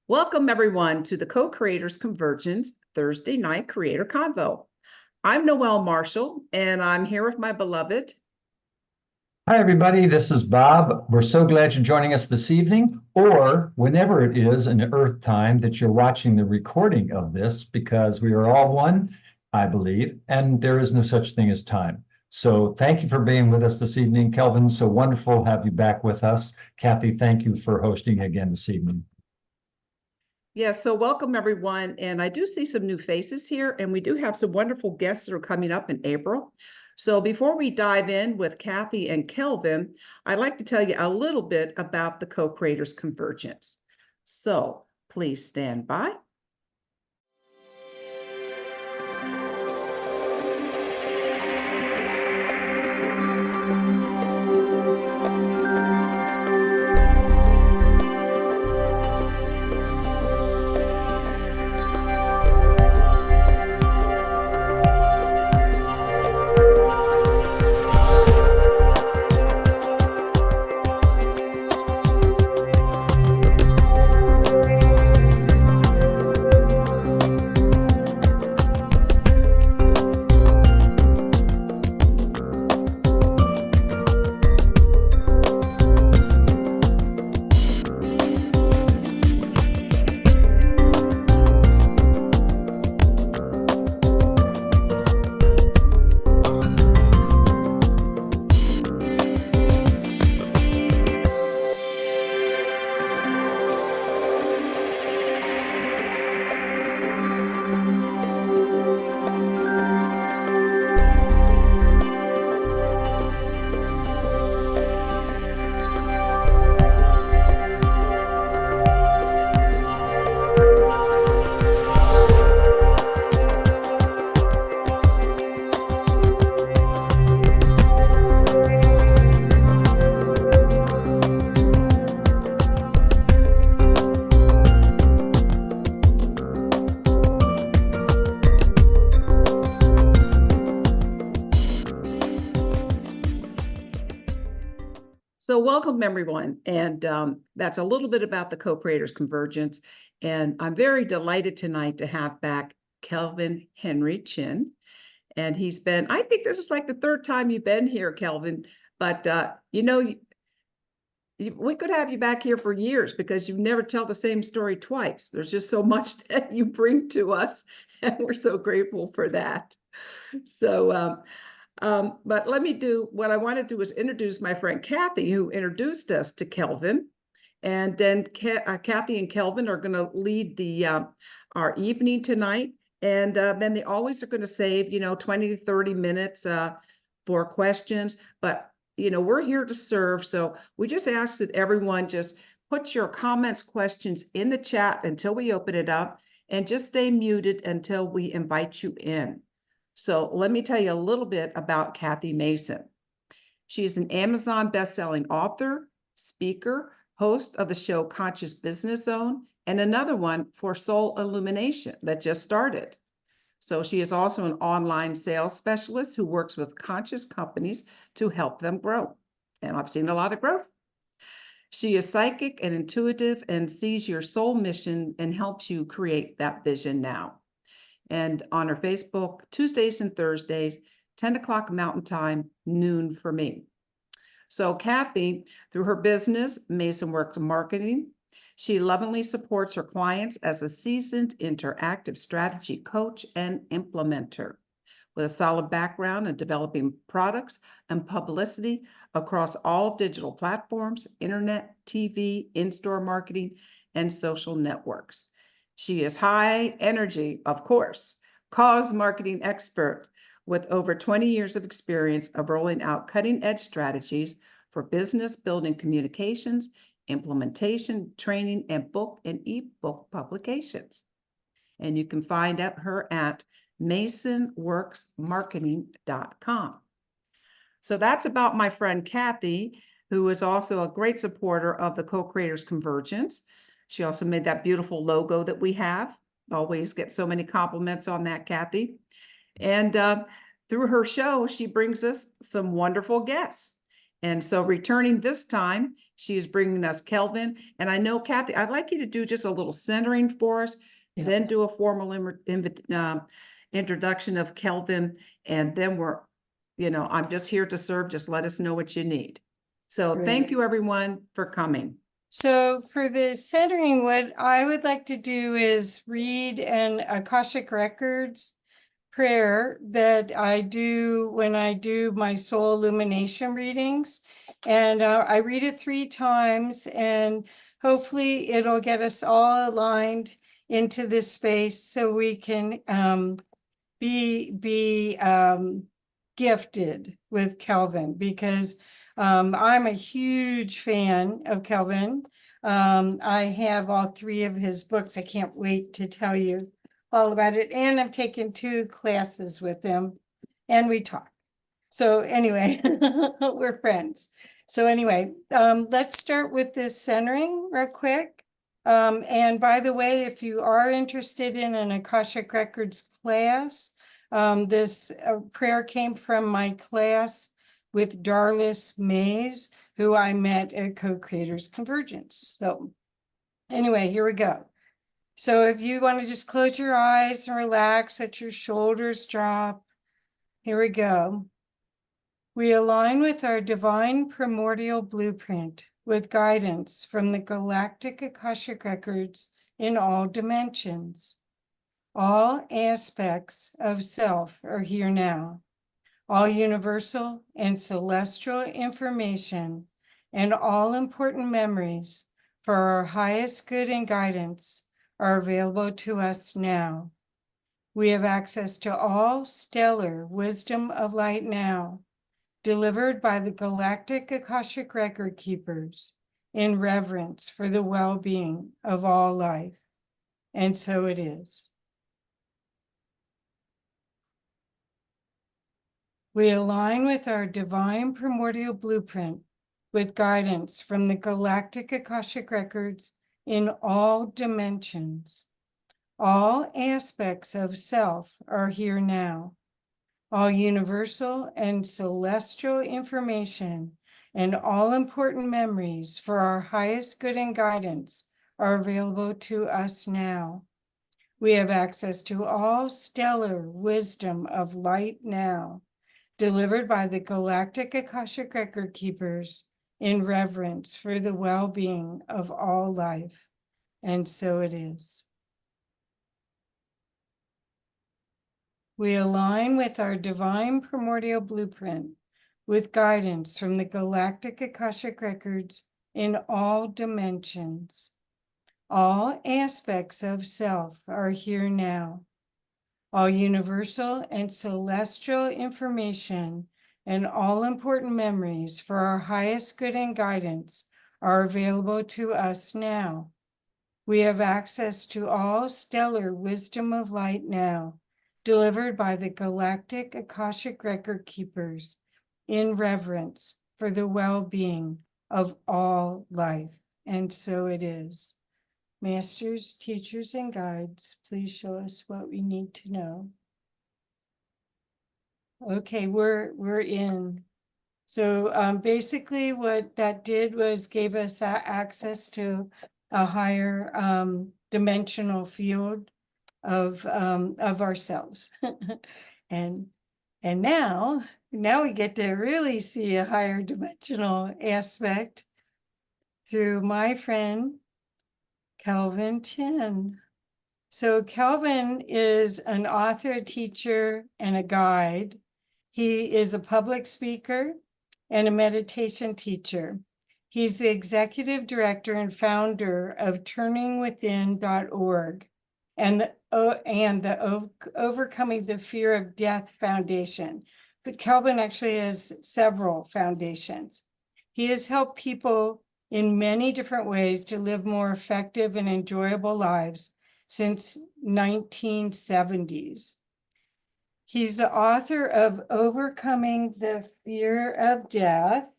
Welcome, everyone, to the Co-Creators Convergence Thursday Night Creator Convo. I'm Noelle Marshall, and I'm here with my beloved. Hi, everybody. This is Bob. We're so glad you're joining us this evening, or whenever it is in Earth time that you're watching the recording of this, because we are all one, I believe, and there is no such thing as time. So thank you for being with us this evening, Kelvin. So wonderful to have you back with us. Kathy, thank you for hosting again this evening. Yeah, so welcome, everyone. And I do see some new faces here, and we do have some wonderful guests that are coming up in April. So before we dive in with Kathy and Kelvin, I'd like to tell you a little bit about the Co-Creators Convergence. So please stand by. So welcome, everyone. And that's a little bit about the Co-Creators Convergence. And I'm very delighted tonight to have back Kelvin Henry Chin. And he's been, I think this is like the third time you've been here, Kelvin. But, we could have you back here for years because you never tell the same story twice. There's just so much that you bring to us. And we're so grateful for that. So, but let me do what I want to do is introduce my friend Kathy, who introduced us to Kelvin. And then Kathy and Kelvin are going to lead the our evening tonight. And then they always are going to save, 20 to 30 minutes for questions. But, we're here to serve. So we just ask that everyone just put your comments, questions in the chat until we open it up, and just stay muted until we invite you in. So let me tell you a little bit about Kathy Mason. She's an Amazon bestselling author, speaker, host of the show Conscious Business Zone, and another one for Soul Illumination that just started. So she is also an online sales specialist who works with conscious companies to help them grow. And I've seen a lot of growth. She is psychic and intuitive and sees your soul mission and helps you create that vision now. And on her Facebook, Tuesdays and Thursdays, 10 o'clock Mountain Time, noon for me. So Kathy, through her business, Mason Works Marketing, she lovingly supports her clients as a seasoned interactive strategy coach and implementer with a solid background in developing products and publicity across all digital platforms, internet, TV, in-store marketing, and social networks. She is high energy, of course, cause marketing expert with over 20 years of experience of rolling out cutting-edge strategies for business building communications, implementation, training, and book and ebook publications. And you can find out her at masonworksmarketing.com. So that's about my friend Kathy, who is also a great supporter of the Co-Creators Convergence. She also made that beautiful logo that we have. Always get so many compliments on that, Kathy. And through her show, she brings us some wonderful guests. And so returning this time, she is bringing us Kelvin. And I know, Kathy, I'd like you to do just a little centering for us, Yeah. then do a formal introduction of Kelvin. And then I'm just here to serve. Just let us know what you need. So Great. thank you, everyone, for coming. So for the centering, what I would like to do is read an Akashic Records prayer that I do when I do my soul illumination readings. And I read it 3 times, and hopefully it'll get us all aligned into this space so we can be gifted with Kelvin, because I'm a huge fan of Kelvin. I have all 3 of his books. I can't wait to tell you all about it. And I've taken 2 classes with him, and we talk. So anyway, we're friends. So anyway, let's start with this centering real quick. And by the way, if you are interested in an Akashic Records class, this prayer came from my class with Darlis Mays, who I met at Co-Creators Convergence. So anyway, here we go. So if you want to just close your eyes and relax, let your shoulders drop. Here we go. We align with our divine primordial blueprint with guidance from the galactic Akashic Records in all dimensions. All aspects of self are here now. All universal and celestial information and all important memories for our highest good and guidance are available to us now. We have access to all stellar wisdom of light now, delivered by the galactic Akashic Record Keepers in reverence for the well-being of all life. And so it is. We align with our divine primordial blueprint with guidance from the galactic Akashic Records in all dimensions. All aspects of self are here now. All universal and celestial information and all important memories for our highest good and guidance are available to us now. We have access to all stellar wisdom of light now, delivered by the galactic Akashic Record Keepers in reverence for the well-being of all life. And so it is. We align with our divine primordial blueprint with guidance from the galactic Akashic Records in all dimensions. All aspects of self are here now. All universal and celestial information and all important memories for our highest good and guidance are available to us now. We have access to all stellar wisdom of light now, delivered by the galactic Akashic Record Keepers in reverence for the well-being of all life. And so it is. Masters, teachers, and guides, please show us what we need to know. Okay, we're in. So basically what that did was gave us access to a higher dimensional field of ourselves. and now we get to really see a higher dimensional aspect through my friend Kelvin Chin. So Kelvin is an author, teacher, and a guide. He is a public speaker and a meditation teacher. He's the executive director and founder of turningwithin.org and the Overcoming the Fear of Death Foundation. But Kelvin actually has several foundations. He has helped people in many different ways to live more effective and enjoyable lives since 1970s. He's the author of Overcoming the Fear of Death.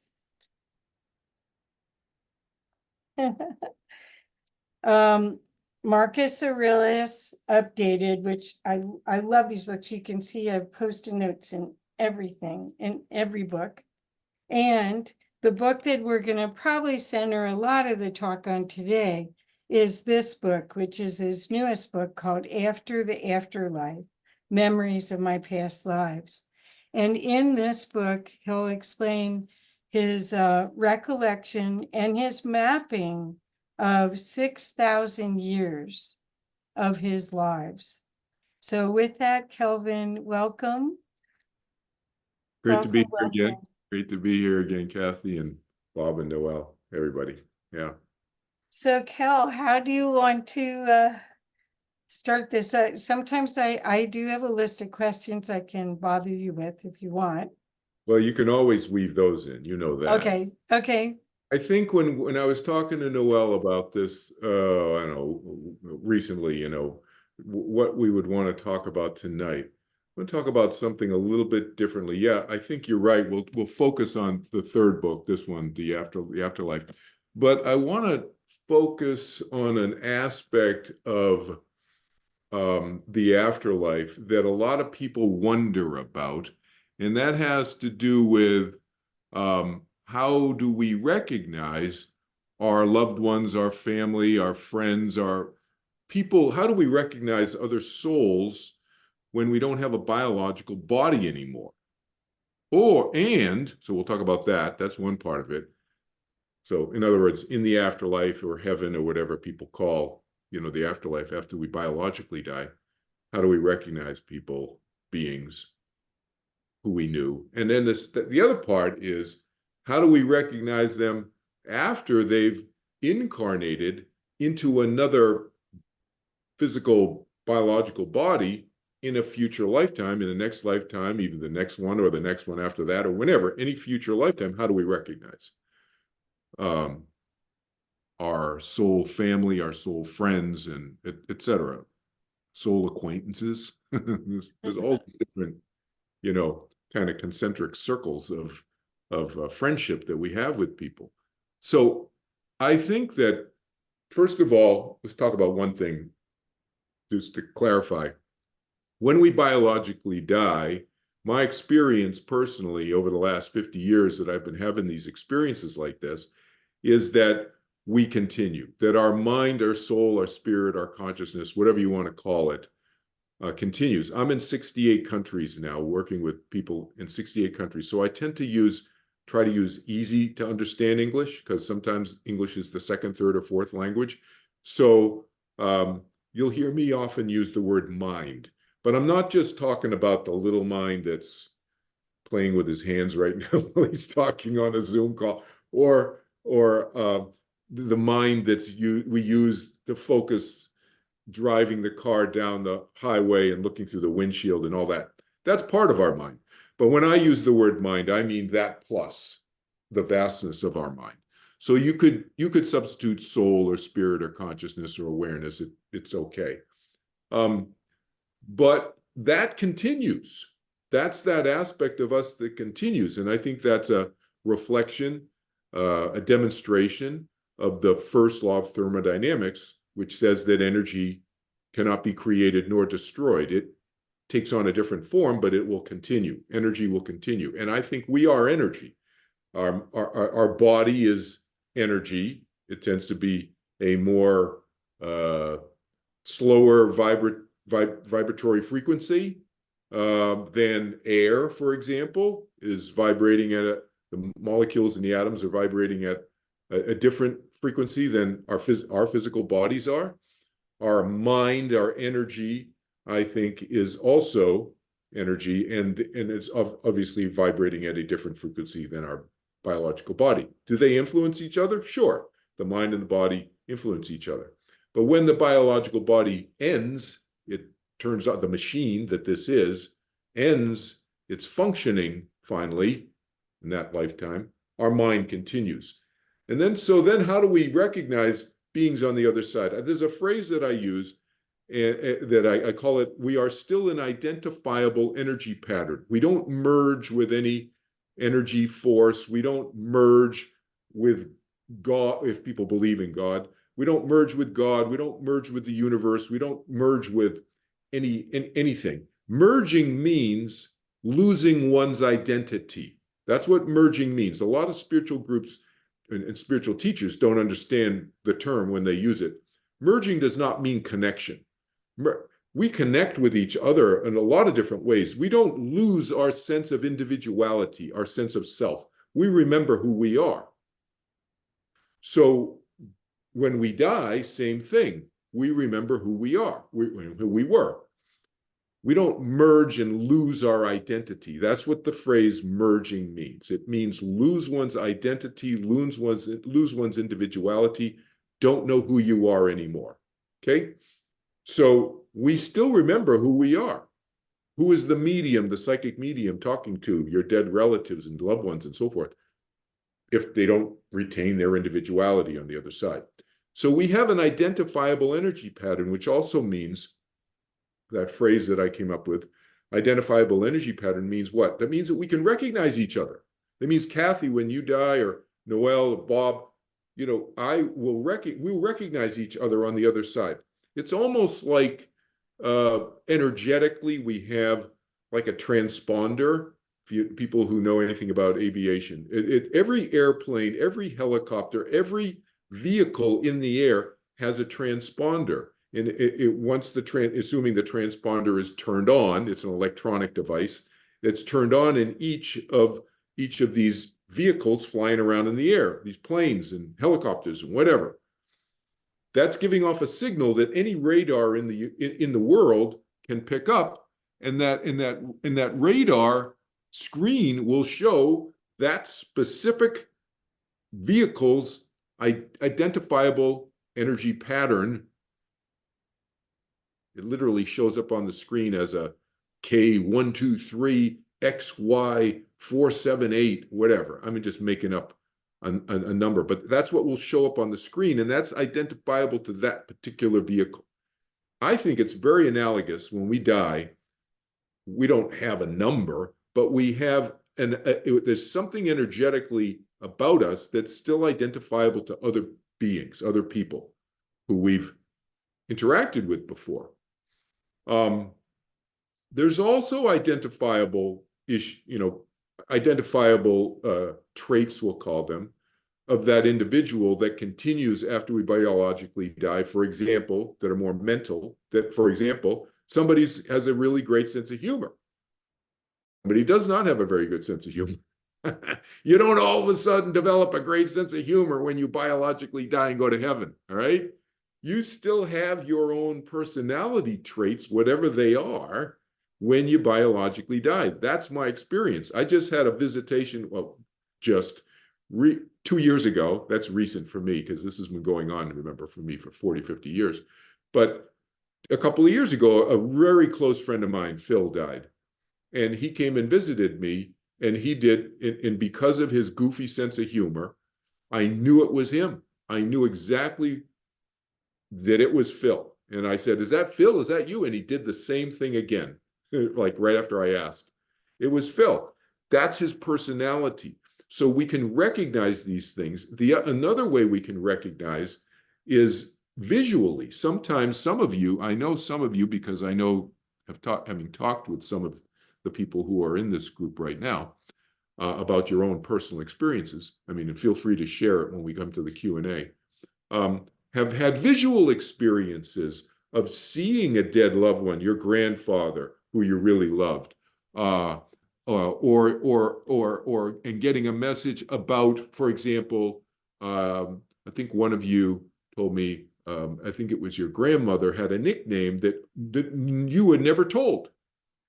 Marcus Aurelius Updated, which I love these books. You can see I've posted notes in everything, in every book. And the book that we're going to probably center a lot of the talk on today is this book, which is his newest book called After the Afterlife, Memories of My Past Lives. And in this book, he'll explain his recollection and his mapping of 6,000 years of his lives. So with that, Kelvin, welcome. Great to be here Welcome, again. welcome. Great to be here again, Kathy and Bob and Noel, everybody. Yeah. So Kel, how do you want to start this? Sometimes I do have a list of questions I can bother you with if you want. Well, you can always weave those in, you know that. Okay, okay. I think when I was talking to Noel about this, I don't know, recently, you know, what we would want to talk about tonight. I'm going to talk about something a little bit differently. Yeah, I think you're right. We'll focus on the third book, this one, the Afterlife. But I want to focus on an aspect of the afterlife that a lot of people wonder about, and that has to do with how do we recognize our loved ones, our family, our friends, our people? How do we recognize other souls when we don't have a biological body anymore? So we'll talk about that. That's one part of it. So in other words, in the afterlife or heaven or whatever people call, you know, the afterlife after we biologically die, how do we recognize people, beings who we knew? And then the other part is, how do we recognize them after they've incarnated into another physical biological body in a future lifetime, in the next lifetime, even the next one or the next one after that, or whenever, any future lifetime? How do we recognize our soul family, our soul friends, and etc., soul acquaintances? There's all different, you know, kind of concentric circles of friendship that we have with people. So I think that, first of all, let's talk about one thing, just to clarify. When we biologically die, my experience personally over the last 50 years that I've been having these experiences like this is that we continue, that our mind, our soul, our spirit, our consciousness, whatever you want to call it, continues. I'm in 68 countries now, working with people in 68 countries. So I tend to try to use easy to understand English, because sometimes English is the second, third, or fourth language. So you'll hear me often use the word mind, but I'm not just talking about the little mind that's playing with his hands right now while he's talking on a Zoom call, or the mind we use to focus driving the car down the highway and looking through the windshield and all that. That's part of our mind. But when I use the word mind, I mean that plus the vastness of our mind. So you could substitute soul or spirit or consciousness or awareness. It's okay. But that continues. That's that aspect of us that continues. And I think that's a reflection, a demonstration of the first law of thermodynamics, which says that energy cannot be created nor destroyed. It takes on a different form, but it will continue. Energy will continue. And I think we are energy. Our body is energy. It tends to be a more slower vibratory frequency than air, for example, is vibrating at the molecules and the atoms are vibrating at a different frequency than our physical bodies are. Our mind, our energy, I think, is also energy, and it's obviously vibrating at a different frequency than our biological body. Do they influence each other? Sure. The mind and the body influence each other. But when the biological body ends, it turns out the machine that this is ends its functioning finally in that lifetime, our mind continues. And then how do we recognize beings on the other side? There's a phrase that I use that I call it, we are still an identifiable energy pattern. We don't merge with any energy force. We don't merge with God, if people believe in God. We don't merge with God. We don't merge with the universe. We don't merge with anything. Merging means losing one's identity. That's what merging means. A lot of spiritual groups and spiritual teachers don't understand the term when they use it. Merging does not mean connection. We connect with each other in a lot of different ways. We don't lose our sense of individuality, our sense of self. We remember who we are. So when we die, same thing. We remember who we are, who we were. We don't merge and lose our identity. That's what the phrase merging means. It means lose one's identity, lose one's individuality, don't know who you are anymore. Okay? So we still remember who we are. Who is the medium, the psychic medium talking to your dead relatives and loved ones and so forth, if they don't retain their individuality on the other side. So we have an identifiable energy pattern, which also means, that phrase that I came up with, identifiable energy pattern, means what? That means that we can recognize each other. That means, Kathy, when you die, or Noel, or Bob, you know, we'll recognize each other on the other side. It's almost like energetically we have like a transponder. People who know anything about aviation, every airplane, every helicopter, every vehicle in the air has a transponder. And once assuming the transponder is turned on, it's an electronic device that's turned on in each of these vehicles flying around in the air, these planes and helicopters and whatever. That's giving off a signal that any radar in the world can pick up, and that radar screen will show that specific vehicle's identifiable energy pattern. It literally shows up on the screen as a K123 XY 478, whatever. I'm just making up a number, but that's what will show up on the screen, and that's identifiable to that particular vehicle. I think it's very analogous. When we die, we don't have a number, but we have there's something energetically about us that's still identifiable to other beings, other people who we've interacted with before. There's also identifiable traits, we'll call them, of that individual that continues after we biologically die. For example, that are more mental. That, for example, somebody has a really great sense of humor, but he does not have a very good sense of humor. You don't all of a sudden develop a great sense of humor when you biologically die and go to heaven, all right? You still have your own personality traits, whatever they are, when you biologically die. That's my experience. I just had a visitation, well, just 2 years ago. That's recent for me, because this has been going on, remember, for me for 40, 50 years. But a couple of years ago, a very close friend of mine, Phil, died. And he came and visited me, and he did, and because of his goofy sense of humor, I knew it was him. I knew exactly that it was Phil. And I said, "Is that Phil? Is that you?" And he did the same thing again, like right after I asked. It was Phil. That's his personality. So we can recognize these things. Another way we can recognize is visually. Sometimes some of you, I know some of you, because I know, having talked with some of the people who are in this group right now, about your own personal experiences. I mean, and feel free to share it when we come to the Q&A. Have had visual experiences of seeing a dead loved one, your grandfather, who you really loved, and getting a message about, for example, I think one of you told me, I think it was your grandmother had a nickname that you had never told,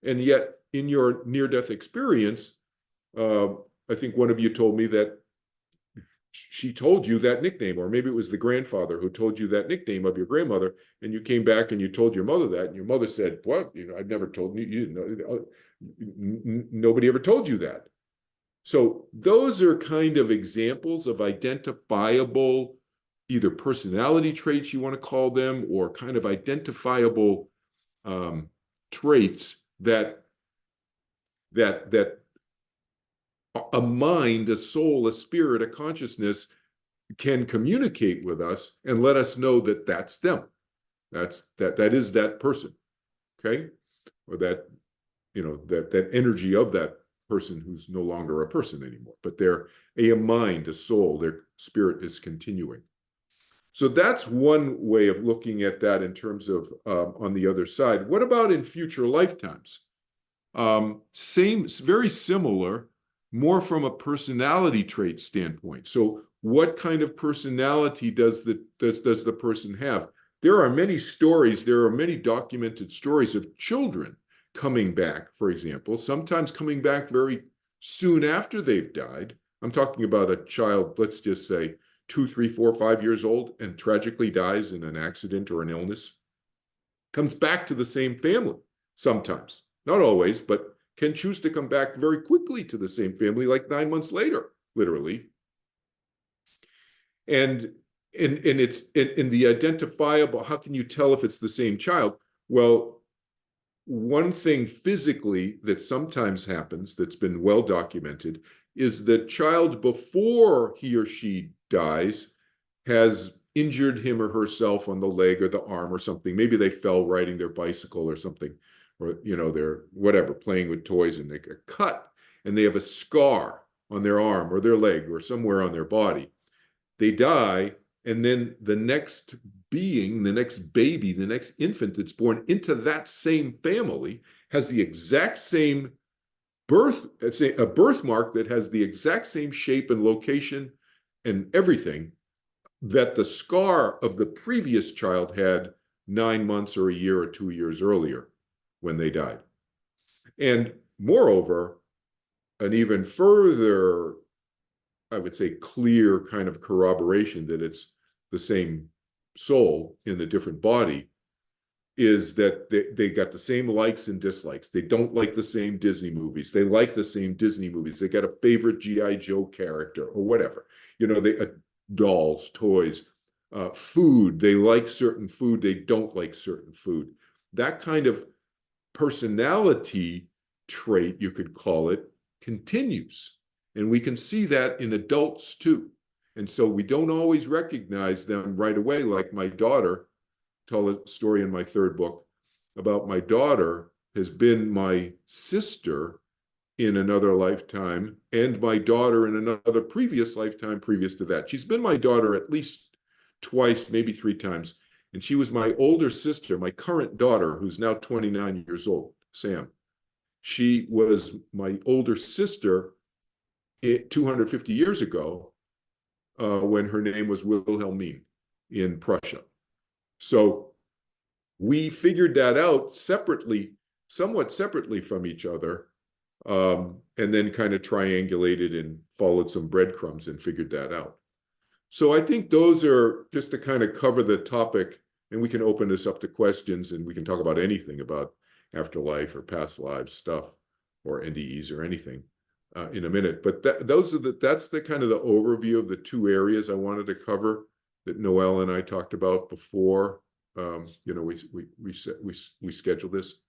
and yet in your near-death experience, I think one of you told me that she told you that nickname, or maybe it was the grandfather who told you that nickname of your grandmother, and you came back and you told your mother that, and your mother said, "What? I've never told you. You didn't know. Nobody ever told you that." So those are kind of examples of identifiable, either personality traits you want to call them, or kind of identifiable traits that a mind, a soul, a spirit, a consciousness can communicate with us and let us know that that's them. That is that person, okay? Or that, that energy of that person who's no longer a person anymore, but they're a mind, a soul, their spirit is continuing. So that's one way of looking at that in terms of on the other side. What about in future lifetimes? Same, very similar, more from a personality trait standpoint. So what kind of personality does the person have? There are many stories, there are many documented stories of children coming back, for example, sometimes coming back very soon after they've died. I'm talking about a child, let's just say 2, 3, 4, 5 years old and tragically dies in an accident or an illness, comes back to the same family sometimes, not always, but can choose to come back very quickly to the same family, like 9 months later, literally. And it's in the identifiable, how can you tell if it's the same child? Well, one thing physically that sometimes happens that's been well documented is the child, before he or she dies, has injured him or herself on the leg or the arm or something. Maybe they fell riding their bicycle or something, or they're whatever, playing with toys, and they get cut and they have a scar on their arm or their leg or somewhere on their body. They die, and then the next being, the next baby, the next infant that's born into that same family has the exact same a birthmark that has the exact same shape and location and everything that the scar of the previous child had 9 months or a year or 2 years earlier when they died. And moreover, an even further, I would say, clear kind of corroboration that it's the same soul in a different body is that they got the same likes and dislikes. They don't like the same Disney movies. They like the same Disney movies. They got a favorite G.I. Joe character or whatever. They dolls, toys, food. They like certain food. They don't like certain food. That kind of personality trait, you could call it, continues. And we can see that in adults too. And so we don't always recognize them right away. Like my daughter, tell a story in my third book about my daughter has been my sister in another lifetime and my daughter in another previous lifetime previous to that. She's been my daughter at least twice, maybe 3 times. And she was my older sister, my current daughter, who's now 29 years old, Sam. She was my older sister 250 years ago when her name was Wilhelmine in Prussia. So we figured that out separately, somewhat separately from each other, and then kind of triangulated and followed some breadcrumbs and figured that out. So I think those are just to kind of cover the topic, and we can open this up to questions, and we can talk about anything about afterlife or past lives stuff or NDEs or anything in a minute. But that's the kind of the overview of the 2 areas I wanted to cover that Noelle and I talked about before. We scheduled this.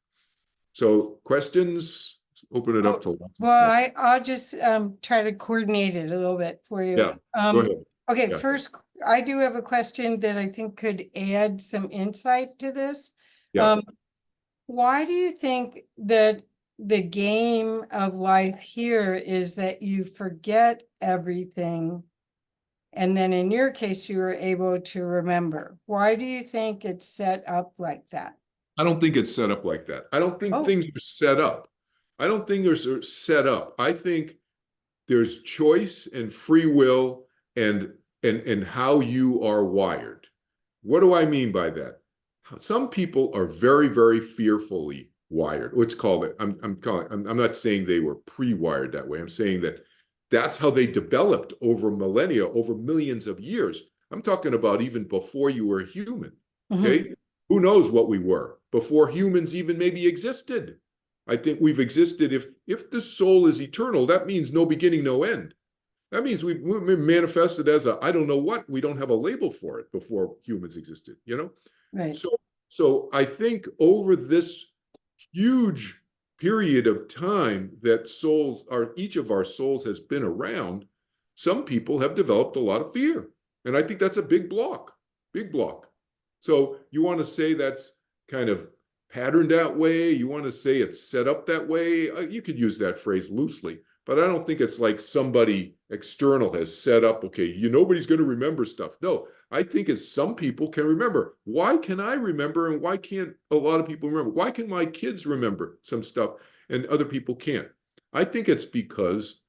So questions, open it up to lots of Well, stuff. I'll just try to coordinate it a little bit for you. Yeah, go ahead. Okay, Yeah. first, I do have a question that I think could add some insight to this. Yeah. Why do you think that the game of life here is that you forget everything, and then in your case, you were able to remember? Why do you think it's set up like that? I don't think it's set up like that. I don't think things are set up. I don't think they're set up. I think there's choice and free will and how you are wired. What do I mean by that? Some people are very, very fearfully wired. Let's call it. I'm not saying they were pre-wired that way. I'm saying that that's how they developed over millennia, over millions of years. I'm talking about even before you were human. Okay. Who knows what we were before humans even maybe existed? I think we've existed. If the soul is eternal, that means no beginning, no end. That means we manifested as I don't know what. We don't have a label for it before humans existed, Right. So I think over this huge period of time that each of our souls has been around, some people have developed a lot of fear. And I think that's a big block. So you want to say that's kind of patterned that way. You want to say it's set up that way. You could use that phrase loosely, but I don't think it's like somebody external has set up, okay, nobody's going to remember stuff. No, I think it's some people can remember. Why can I remember and why can't a lot of people remember? Why can my kids remember some stuff and other people can't? I think it's because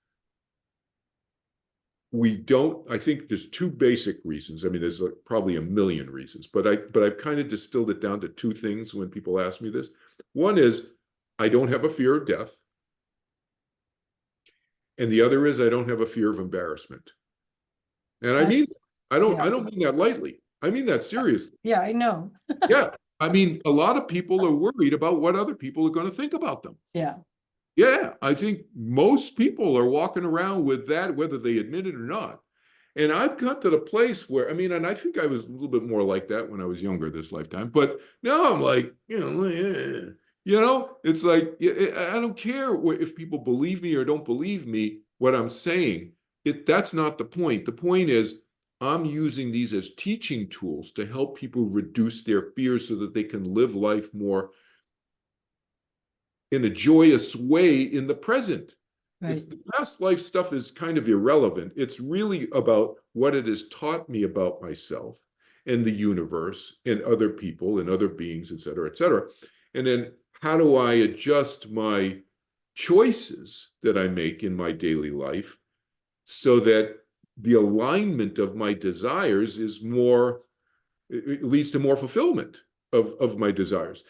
I think there's two basic reasons. I mean, there's probably a million reasons, but I've kind of distilled it down to two things when people ask me this. One is I don't have a fear of death. And the other is I don't have a fear of embarrassment. And I don't mean that lightly. I mean that seriously. Yeah, I know. Yeah. I mean, a lot of people are worried about what other people are going to think about them. Yeah. Yeah, I think most people are walking around with that, whether they admit it or not. And I've got to the place where, I mean, and I think I was a little bit more like that when I was younger this lifetime, but now I'm like, it's like, I don't care if people believe me or don't believe me, what I'm saying. That's not the point. The point is I'm using these as teaching tools to help people reduce their fears so that they can live life more in a joyous way in the present. Right. The past life stuff is kind of irrelevant. It's really about what it has taught me about myself and the universe and other people and other beings, et cetera, et cetera. And then how do I adjust my choices that I make in my daily life so that the alignment of my desires is more, it leads to more fulfillment of my desires.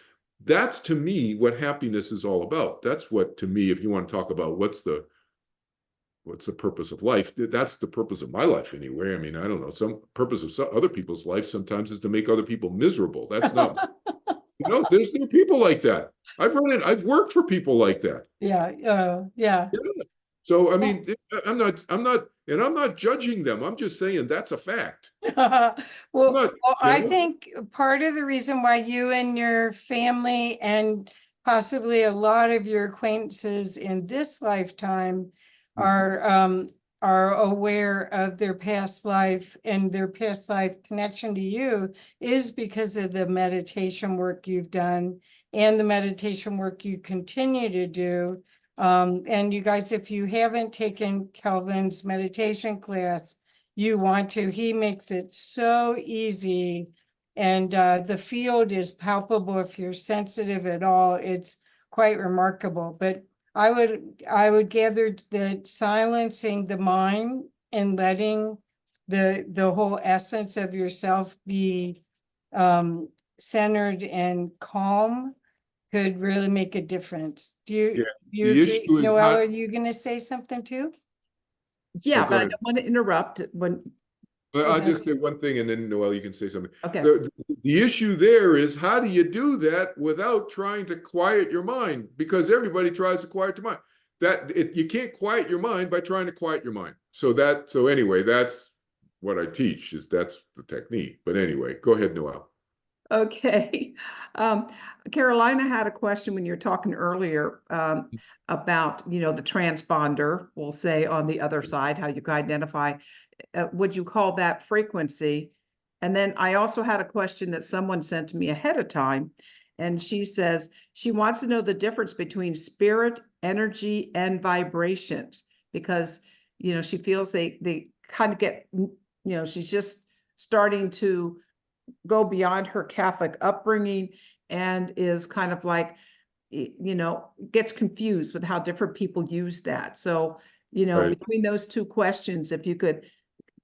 That's to me what happiness is all about. That's what, to me, if you want to talk about what's the purpose of life, that's the purpose of my life anyway. I mean, I don't know, some purpose of some other people's life sometimes is to make other people miserable. That's not, there's no people like that. I've worked for people like that. Yeah. Yeah. So, I mean, I'm not judging them. I'm just saying that's a fact. Well, I think part of the reason why you and your family and possibly a lot of your acquaintances in this lifetime are aware of their past life and their past life connection to you is because of the meditation work you've done and the meditation work you continue to do. And you guys, if you haven't taken Kelvin's meditation class, you want to. He makes it so easy, and the field is palpable. If you're sensitive at all, it's quite remarkable. But I would gather that silencing the mind and letting the whole essence of yourself be centered and calm could really make a difference. Do you agree? Noelle, are you going to say something too? Yeah, but I don't want to interrupt when. I'll just say one thing and then Noelle, you can say something. Okay. The issue there is how do you do that without trying to quiet your mind? Because everybody tries to quiet your mind. You can't quiet your mind by trying to quiet your mind. So anyway, that's what I teach, that's the technique. But anyway, go ahead, Noelle. Okay. Carolina had a question when you were talking earlier about, the transponder, we'll say on the other side, how you can identify, would you call that frequency? And then I also had a question that someone sent to me ahead of time. And she says she wants to know the difference between spirit, energy, and vibrations, because, she feels they kind of get, she's just starting to go beyond her Catholic upbringing and is kind of like, gets confused with how different people use that. So, Right. Between those two questions, if you could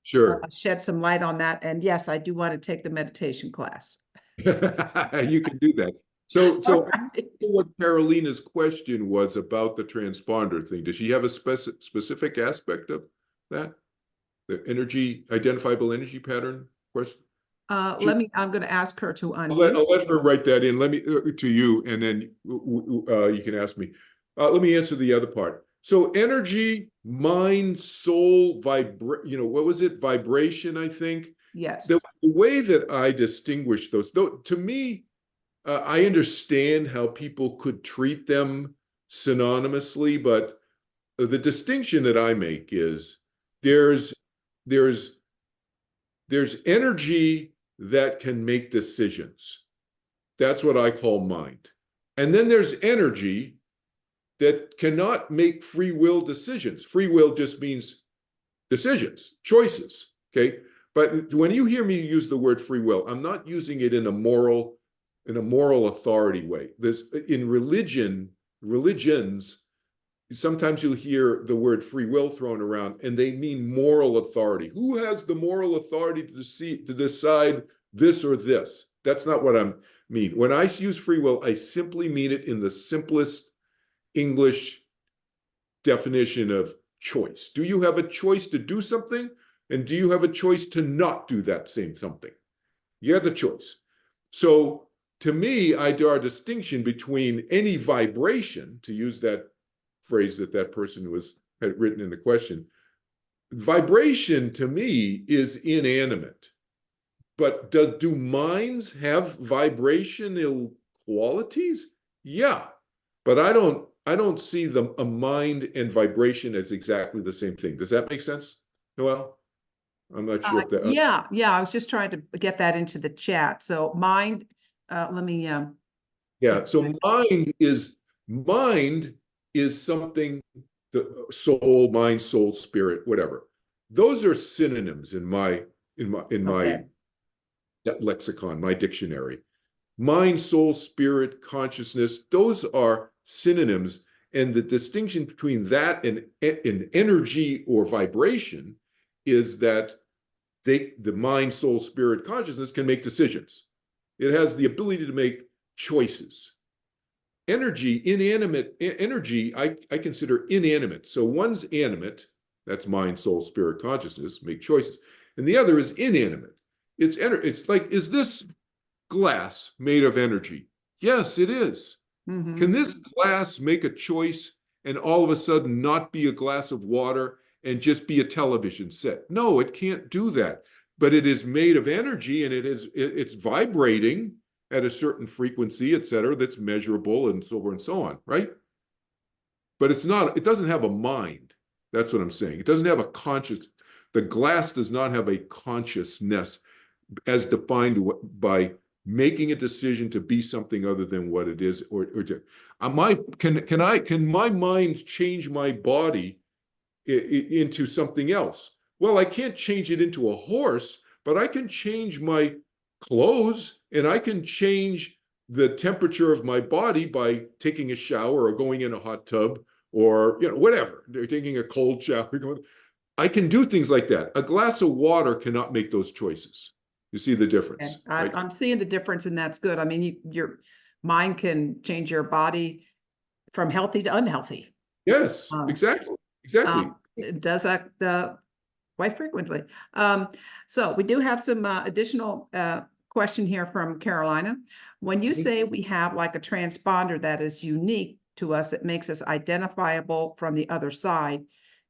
shed some light on that. And yes, I do want to take the meditation class. You can do that. So right. What Carolina's question was about the transponder thing. Does she have a specific aspect of that? The identifiable energy pattern question? I'm going to ask her to unmute. I'll let her write that in. Let me to you, and then you can ask me. Let me answer the other part. So energy, mind, soul, what was it? Vibration, I think. Yes. The way that I distinguish those, though, to me, I understand how people could treat them synonymously, but the distinction that I make is there's energy that can make decisions. That's what I call mind. And then there's energy that cannot make free will decisions. Free will just means decisions, choices, okay? But when you hear me use the word free will, I'm not using it in a moral authority way. There's in religions, sometimes you'll hear the word free will thrown around, and they mean moral authority. Who has the moral authority to decide this or this? That's not what I mean. When I use free will, I simply mean it in the simplest English definition of choice. Do you have a choice to do something? And do you have a choice to not do that same something? You have the choice. So to me, I draw a distinction between any vibration, to use that phrase that person had written in the question. Vibration to me is inanimate. But do minds have vibrational qualities? Yeah. But I don't see a mind and vibration as exactly the same thing. Does that make sense, Noelle? I'm not sure if that. Yeah, I was just trying to get that into the chat. So mind, let me. Yeah. So mind is something. The soul, mind, soul, spirit, whatever. Those are synonyms in my Okay. lexicon, my dictionary. Mind, soul, spirit, consciousness, those are synonyms. And the distinction between that and energy or vibration is that the mind, soul, spirit, consciousness can make decisions. It has the ability to make choices. Energy, inanimate energy, I consider inanimate. So one's animate, that's mind, soul, spirit, consciousness, make choices. And the other is inanimate. It's like, is this glass made of energy? Yes, it is. Mhm. Can this glass make a choice and all of a sudden not be a glass of water and just be a television set? No, it can't do that. But it is made of energy, and it's vibrating at a certain frequency, et cetera, that's measurable and so forth and so on, right? But it doesn't have a mind. That's what I'm saying. It doesn't have a the glass does not have a consciousness as defined by making a decision to be something other than what it is, can my mind change my body into something else? Well, I can't change it into a horse, but I can change my clothes, and I can change the temperature of my body by taking a shower or going in a hot tub, or whatever, taking a cold shower. I can do things like that. A glass of water cannot make those choices. You see the difference, right? I'm seeing the difference, and that's good. I mean, your mind can change your body from healthy to unhealthy. Yes, exactly. It does that quite frequently. So we do have some additional question here from Carolina. When you say we have like a transponder that is unique to us, it makes us identifiable from the other side,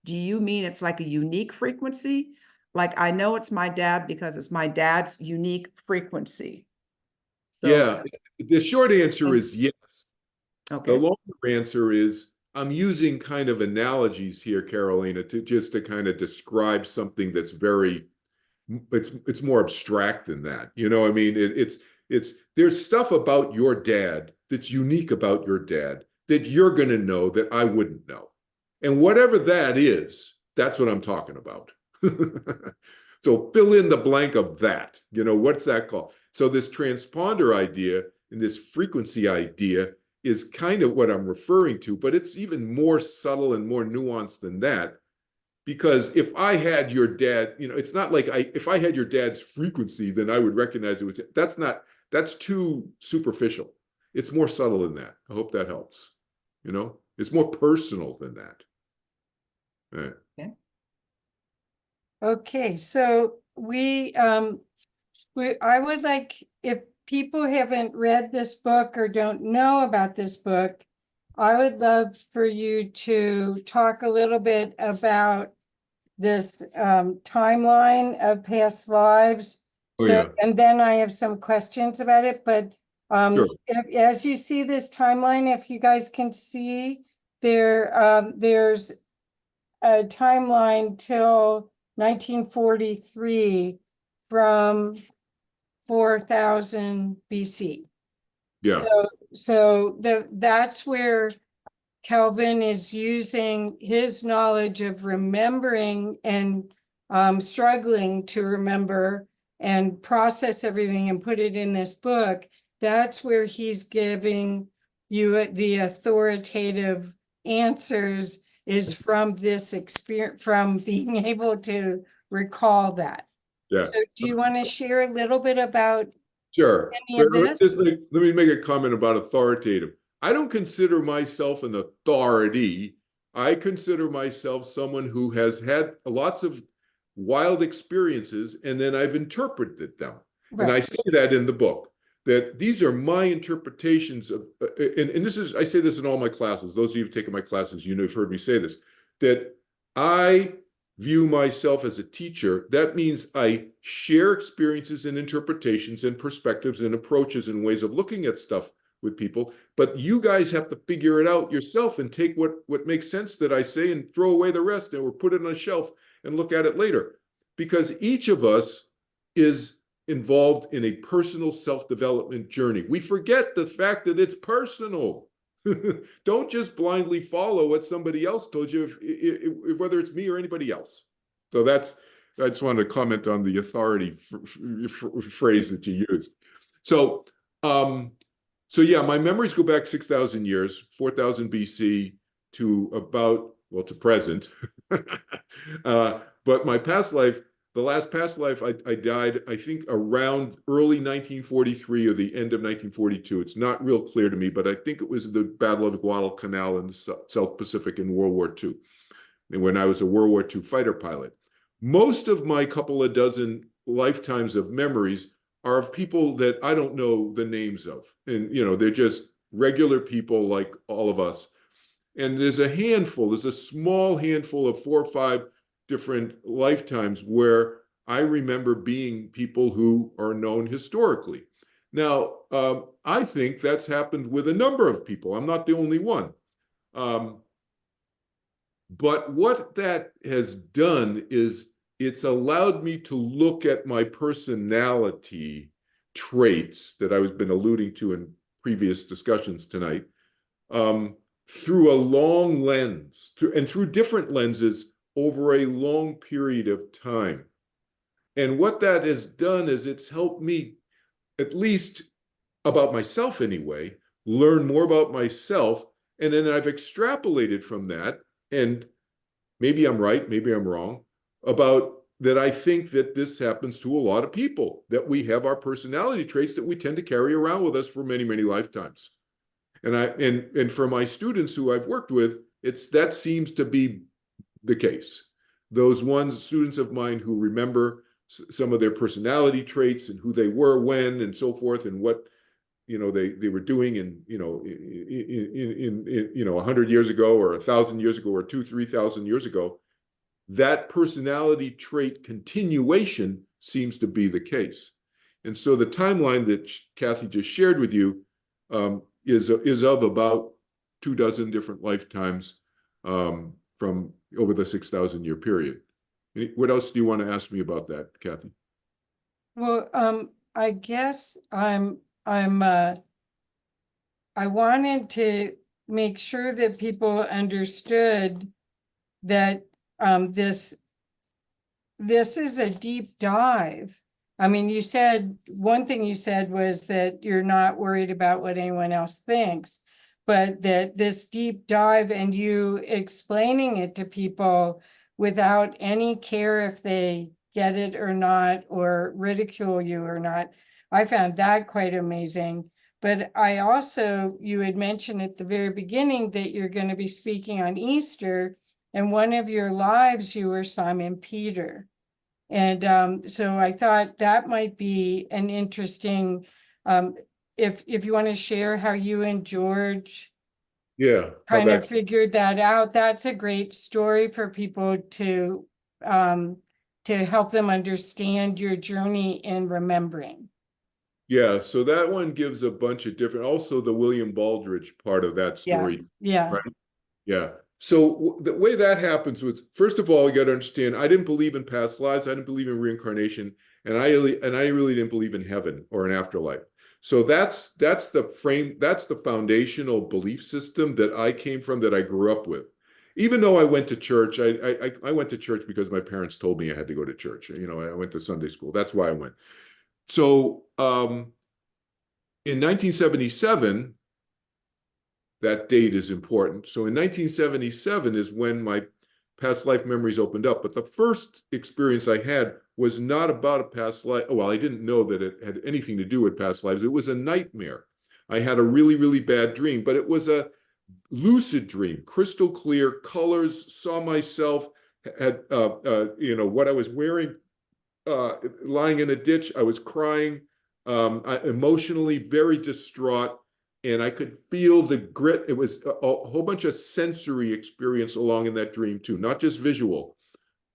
do you mean it's like a unique frequency? Like, I know it's my dad because it's my dad's unique frequency. So, Yeah, the short answer is yes. The okay. longer answer is, I'm using kind of analogies here, Carolina, to kind of describe something that's it's more abstract than that. I mean, there's stuff about your dad that's unique about your dad that you're going to know that I wouldn't know. And whatever that is, that's what I'm talking about. So fill in the blank of that. What's that called? So this transponder idea and this frequency idea is kind of what I'm referring to, but it's even more subtle and more nuanced than that. Because if I had your dad, it's not like if I had your dad's frequency, then I would recognize it was. That's too superficial. It's more subtle than that. I hope that helps. It's more personal than that. Right. Okay, so I would like, if people haven't read this book or don't know about this book, I would love for you to talk a little bit about this timeline of past lives. Oh, So, yeah. and then I have some questions about it, but Sure. as you see this timeline, if you guys can see there's a timeline till 1943 from 4000 BC. Yeah. So that's where Kelvin is using his knowledge of remembering and struggling to remember and process everything and put it in this book. That's where he's giving you the authoritative answers is from this experience, from being able to recall that. Yeah. So do you want to share a little bit about Sure. any of this? Let me make a comment about authoritative. I don't consider myself an authority. I consider myself someone who has had lots of wild experiences, and then I've interpreted them. And I Right. say that in the book, that these are my interpretations of, and this is, I say this in all my classes. Those of you who've taken my classes, you know, have heard me say this, that I view myself as a teacher. That means I share experiences and interpretations and perspectives and approaches and ways of looking at stuff with people, but you guys have to figure it out yourself and take what makes sense that I say and throw away the rest, or put it on a shelf and look at it later. Because each of us is involved in a personal self-development journey. We forget the fact that it's personal. Don't just blindly follow what somebody else told you, if whether it's me or anybody else. So I just wanted to comment on the authority phrase that you used. So yeah, my memories go back 6,000 years, 4,000 BC to about, well, to present. But my past life, the last past life, I died, I think, around early 1943 or the end of 1942. It's not real clear to me, but I think it was the Battle of Guadalcanal in the South Pacific in World War II, and when I was a World War II fighter pilot. Most of my couple of dozen lifetimes of memories are of people that I don't know the names of. And, you know, they're just regular people like all of us. And there's a small handful of 4 or 5 different lifetimes where I remember being people who are known historically. Now, I think that's happened with a number of people. I'm not the only one. But what that has done is it's allowed me to look at my personality traits that I've been alluding to in previous discussions tonight, through a long lens, and through different lenses over a long period of time. And what that has done is it's helped me, at least about myself anyway, learn more about myself. And then I've extrapolated from that, and maybe I'm right, maybe I'm wrong, about that I think that this happens to a lot of people, that we have our personality traits that we tend to carry around with us for many, many lifetimes. And for my students who I've worked with, that seems to be the case. Those students of mine who remember some of their personality traits and who they were when and so forth, and what, you know, they were doing in 100 years ago or 1,000 years ago or 2,000-3,000 years ago, that personality trait continuation seems to be the case. And so the timeline that Kathy just shared with you is of about 24 different lifetimes from over the 6,000 year period. What else do you want to ask me about that, Kathy? Well, I guess I wanted to make sure that people understood that this is a deep dive. I mean, you said, one thing you said was that you're not worried about what anyone else thinks, but that this deep dive and you explaining it to people without any care if they get it or not, or ridicule you or not, I found that quite amazing. But I also, you had mentioned at the very beginning that you're going to be speaking on Easter, and one of your lives you were Simon Peter. And so I thought that might be an interesting, if you want to share how you and George kind of figured that out. That's a great story for people to help them understand your journey in remembering. Yeah, so that one gives a bunch of different, also the William Baldridge part of that story. Yeah. Right? Yeah. So the way that happens was, first of all, you got to understand, I didn't believe in past lives. I didn't believe in reincarnation. And I really didn't believe in heaven or an afterlife. So that's the frame, that's the foundational belief system that I came from, that I grew up with. Even though I went to church, I went to church because my parents told me I had to go to church. You know, I went to Sunday school. That's why I went. So in 1977, that date is important. So in 1977 is when my past life memories opened up. But the first experience I had was not about a past life. Well, I didn't know that it had anything to do with past lives. It was a nightmare. I had a really, really bad dream, but it was a lucid dream, crystal clear, colors, saw myself, had, you know, what I was wearing, lying in a ditch. I was crying, emotionally very distraught. And I could feel the grit. It was a whole bunch of sensory experience along in that dream too, not just visual,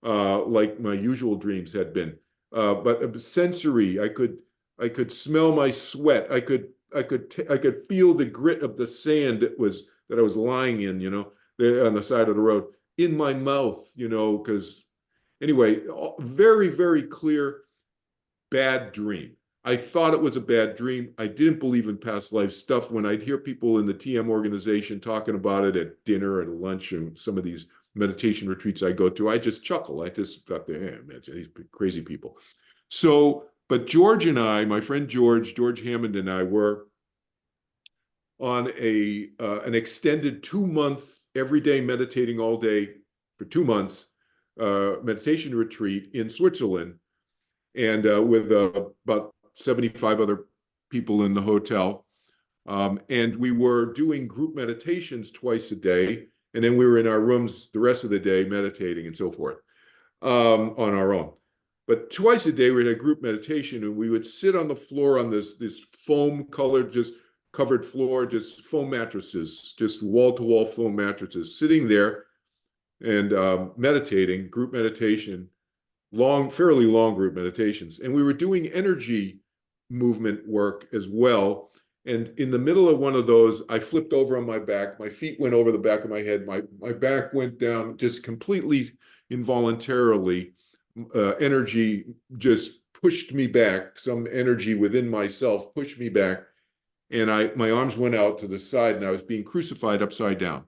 like my usual dreams had been, but sensory. I could smell my sweat. I could feel the grit of the sand that I was lying in, you know, there on the side of the road, in my mouth, you know, because anyway, very, very clear bad dream. I thought it was a bad dream. I didn't believe in past life stuff. When I'd hear people in the TM organization talking about it at dinner and lunch and some of these meditation retreats I go to, I just chuckle. I just thought, man, these crazy people. So, but George and I, my friend George Hammond and I were on an extended 2-month everyday meditating all day for 2 months meditation retreat in Switzerland, and with about 75 other people in the hotel. And we were doing group meditations twice a day. And then we were in our rooms the rest of the day meditating and so forth on our own. But twice a day we had a group meditation, and we would sit on the floor on this foam colored, just covered floor, just foam mattresses, just wall-to-wall foam mattresses, sitting there and meditating, group meditation, fairly long group meditations. And we were doing energy movement work as well. And in the middle of one of those, I flipped over on my back. My feet went over the back of my head. My back went down just completely involuntarily. Energy just pushed me back. Some energy within myself pushed me back. And my arms went out to the side, and I was being crucified upside down.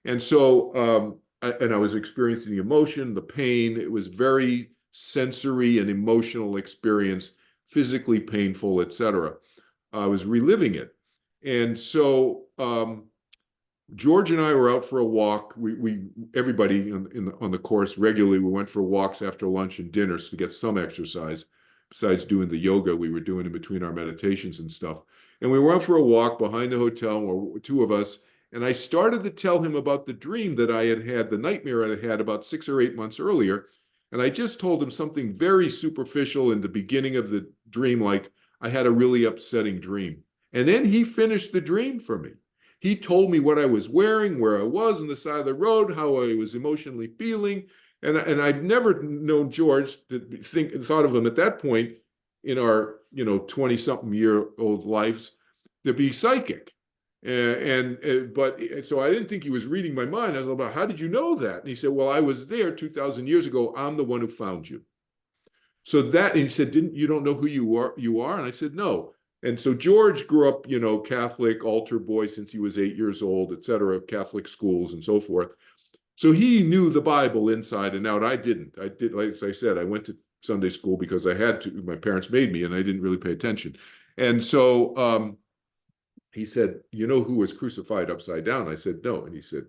And so, I was experiencing the emotion, the pain. It was very sensory and emotional experience, physically painful, etc. I was reliving it. And so George and I were out for a walk. Everybody on the course regularly, we went for walks after lunch and dinners to get some exercise, besides doing the yoga we were doing in between our meditations and stuff. And we were out for a walk behind the hotel, where 2 of us, and I started to tell him about the dream that I had, the nightmare I had about 6 or 8 months earlier. And I just told him something very superficial in the beginning of the dream, like I had a really upsetting dream. And then he finished the dream for me. He told me what I was wearing, where I was on the side of the road, how I was emotionally feeling. And I've never known George to thought of him at that point in our 20-something year old lives to be psychic. But so I didn't think he was reading my mind. I was like, how did you know that? And he said, well, I was there 2,000 years ago. I'm the one who found you. So and he said, you don't know who you are? And I said, no. And so George grew up, Catholic, altar boy since he was 8 years old, et cetera, Catholic schools and so forth. So he knew the Bible inside and out. I didn't. I did, like I said, I went to Sunday school because I had to. My parents made me, and I didn't really pay attention. And so he said, you know who was crucified upside down? I said, no. And he said,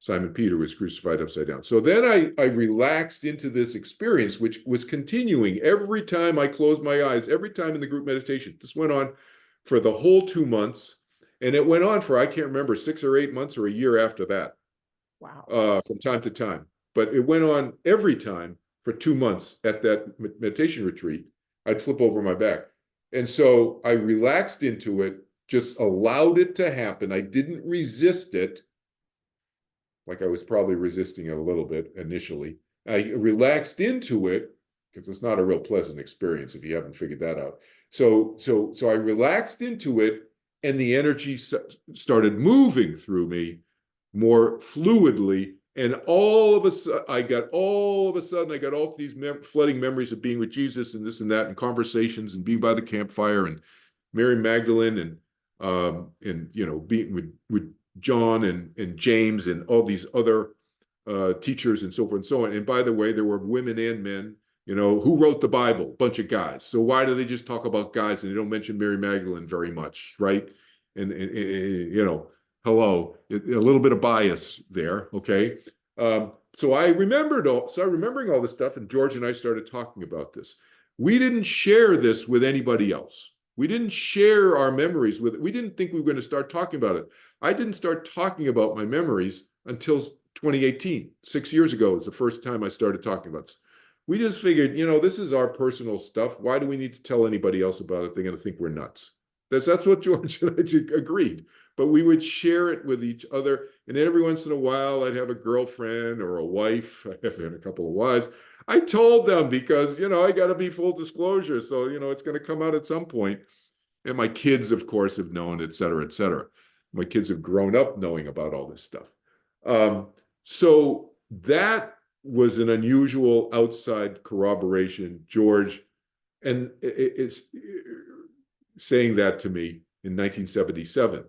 Simon Peter was crucified upside down. So then I relaxed into this experience, which was continuing every time I closed my eyes, every time in the group meditation. This went on for the whole 2 months. And it went on for, I can't remember, 6 or 8 months or a year after that. Wow. From time to time. But it went on every time for 2 months at that meditation retreat. I'd flip over my back. And so I relaxed into it, just allowed it to happen. I didn't resist it, like I was probably resisting it a little bit initially. I relaxed into it, because it's not a real pleasant experience if you haven't figured that out. So I relaxed into it, and the energy started moving through me more fluidly. And all of a sudden, I got all these flooding memories of being with Jesus and this and that, and conversations and being by the campfire and Mary Magdalene and you know, being with John and James and all these other teachers and so forth and so on. And by the way, there were women and men. You know, who wrote the Bible? Bunch of guys. So why do they just talk about guys and they don't mention Mary Magdalene very much, right? And you know, hello, a little bit of bias there, okay? So remembering all this stuff, and George and I started talking about this. We didn't share this with anybody else. We didn't share our memories with, we didn't think we were going to start talking about it. I didn't start talking about my memories until 2018. 6 years ago was the first time I started talking about this. We just figured, you know, this is our personal stuff. Why do we need to tell anybody else about it? They're going to think we're nuts. That's what George and I agreed. But we would share it with each other. And then every once in a while, I'd have a girlfriend or a wife. I have had a couple of wives. I told them because, you know, I got to be full disclosure. So, you know, it's going to come out at some point. And my kids, of course, have known, et cetera, et cetera. My kids have grown up knowing about all this stuff. So that was an unusual outside corroboration, George, and it's saying that to me in 1977.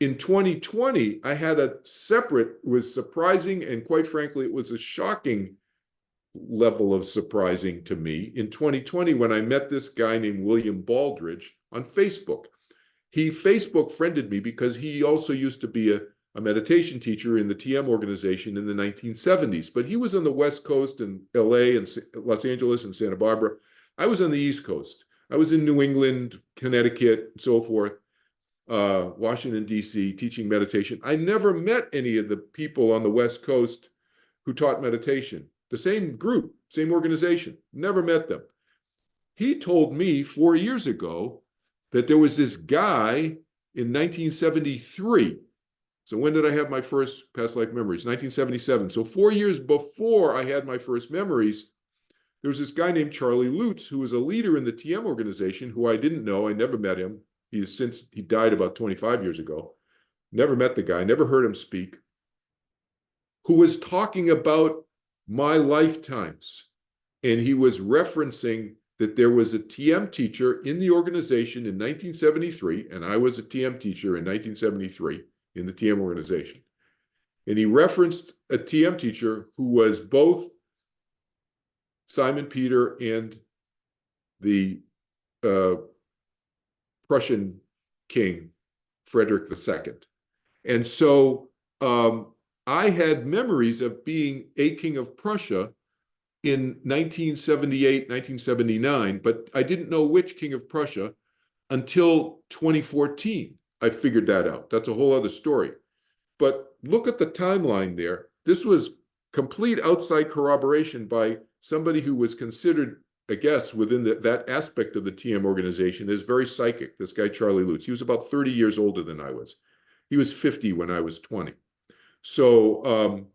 In 2020, I had a separate, was surprising, and quite frankly, it was a shocking level of surprising to me. In 2020, when I met this guy named William Baldridge on Facebook, he Facebook friended me because he also used to be a meditation teacher in the TM organization in the 1970s, but he was on the West Coast in LA and Los Angeles and Santa Barbara. I was on the East Coast. I was in New England, Connecticut, and so forth, Washington, D.C., teaching meditation. I never met any of the people on the West Coast who taught meditation. The same group, same organization, never met them. He told me 4 years ago that there was this guy in 1973. So when did I have my first past life memories? 1977. So 4 years before I had my first memories, there was this guy named Charlie Lutz, who was a leader in the TM organization, who I didn't know. I never met him. He died about 25 years ago. Never met the guy, never heard him speak, who was talking about my lifetimes. And he was referencing that there was a TM teacher in the organization in 1973, and I was a TM teacher in 1973 in the TM organization. And he referenced a TM teacher who was both Simon Peter and the Prussian king, Frederick II. And so I had memories of being a king of Prussia in 1978, 1979, but I didn't know which king of Prussia until 2014. I figured that out. That's a whole other story. But look at the timeline there. This was complete outside corroboration by somebody who was considered, I guess, within that aspect of the TM organization as very psychic, this guy Charlie Lutz. He was about 30 years older than I was. He was 50 when I was 20. So,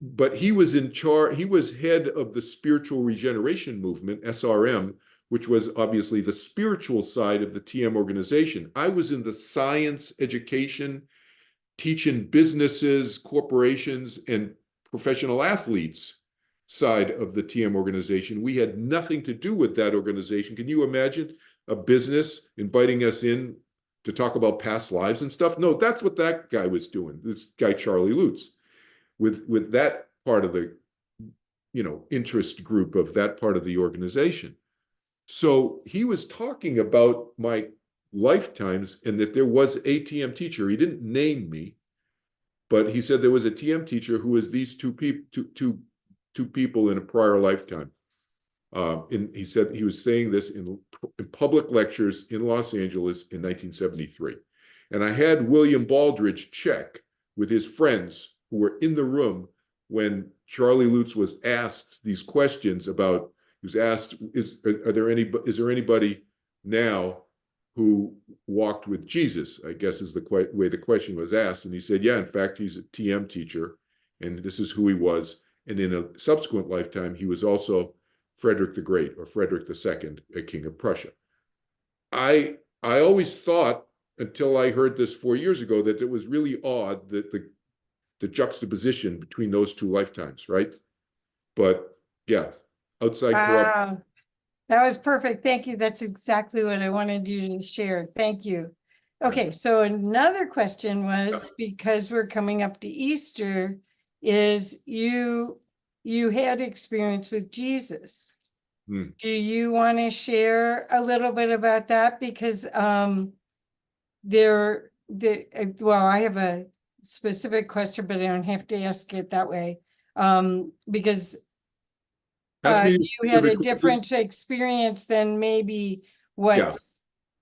but he was in charge, he was head of the spiritual regeneration movement, SRM, which was obviously the spiritual side of the TM organization. I was in the science, education, teaching businesses, corporations, and professional athletes side of the TM organization. We had nothing to do with that organization. Can you imagine a business inviting us in to talk about past lives and stuff? No, that's what that guy was doing, this guy Charlie Lutz, with that part of the, you know, interest group of that part of the organization. So he was talking about my lifetimes and that there was a TM teacher. He didn't name me, but he said there was a TM teacher who was these two people in a prior lifetime. And he said he was saying this in public lectures in Los Angeles in 1973. And I had William Baldridge check with his friends who were in the room when Charlie Lutz was asked these questions about, he was asked, is there anybody now who walked with Jesus? I guess is the way the question was asked. And he said, yeah, in fact, he's a TM teacher, and this is who he was. And in a subsequent lifetime, he was also Frederick the Great, or Frederick II, a king of Prussia. I always thought, until I heard this 4 years ago, that it was really odd that the juxtaposition between those two lifetimes, right? But yeah, outside corrupt. That was perfect. Thank you. That's exactly what I wanted you to share. Thank you. Okay, so another question was, because we're coming up to Easter, is you had experience with Jesus. Hmm. Do you want to share a little bit about that? Because well, I have a specific question, but I don't have to ask it that way. Because Ask me you had a specific- different experience than maybe Yeah.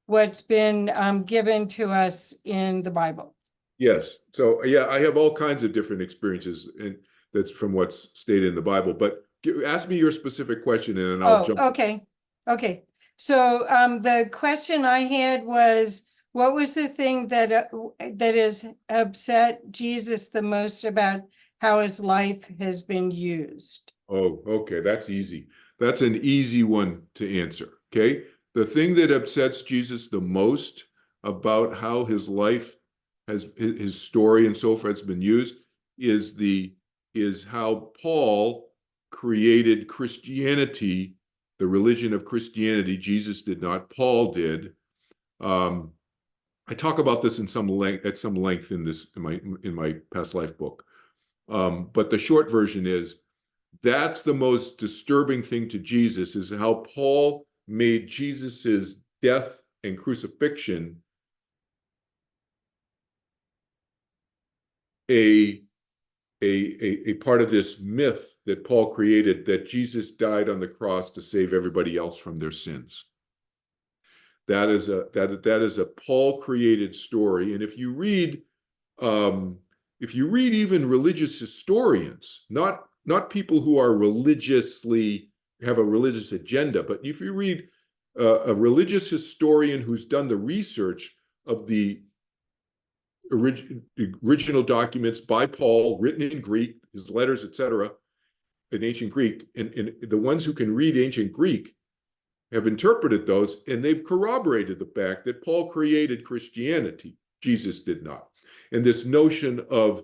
what's been given to us in the Bible. Yes. So yeah, I have all kinds of different experiences, and that's from what's stated in the Bible. But ask me your specific question, and then I'll jump. Okay. Okay. So the question I had was, what was the thing that has upset Jesus the most about how his life has been used? Oh, okay, that's easy. That's an easy one to answer. Okay. The thing that upsets Jesus the most about how his life has, his story and so forth has been used is how Paul created Christianity, the religion of Christianity. Jesus did not, Paul did. I talk about this at some length in my past life book. But the short version is, that's the most disturbing thing to Jesus, is how Paul made Jesus's death and crucifixion a part of this myth that Paul created, that Jesus died on the cross to save everybody else from their sins. That is a Paul created story. And if you read even religious historians, not people who are have a religious agenda, but if you read a religious historian who's done the research of the original documents by Paul, written in Greek, his letters, etc., in ancient Greek, and the ones who can read ancient Greek have interpreted those, and they've corroborated the fact that Paul created Christianity. Jesus did not. And this notion of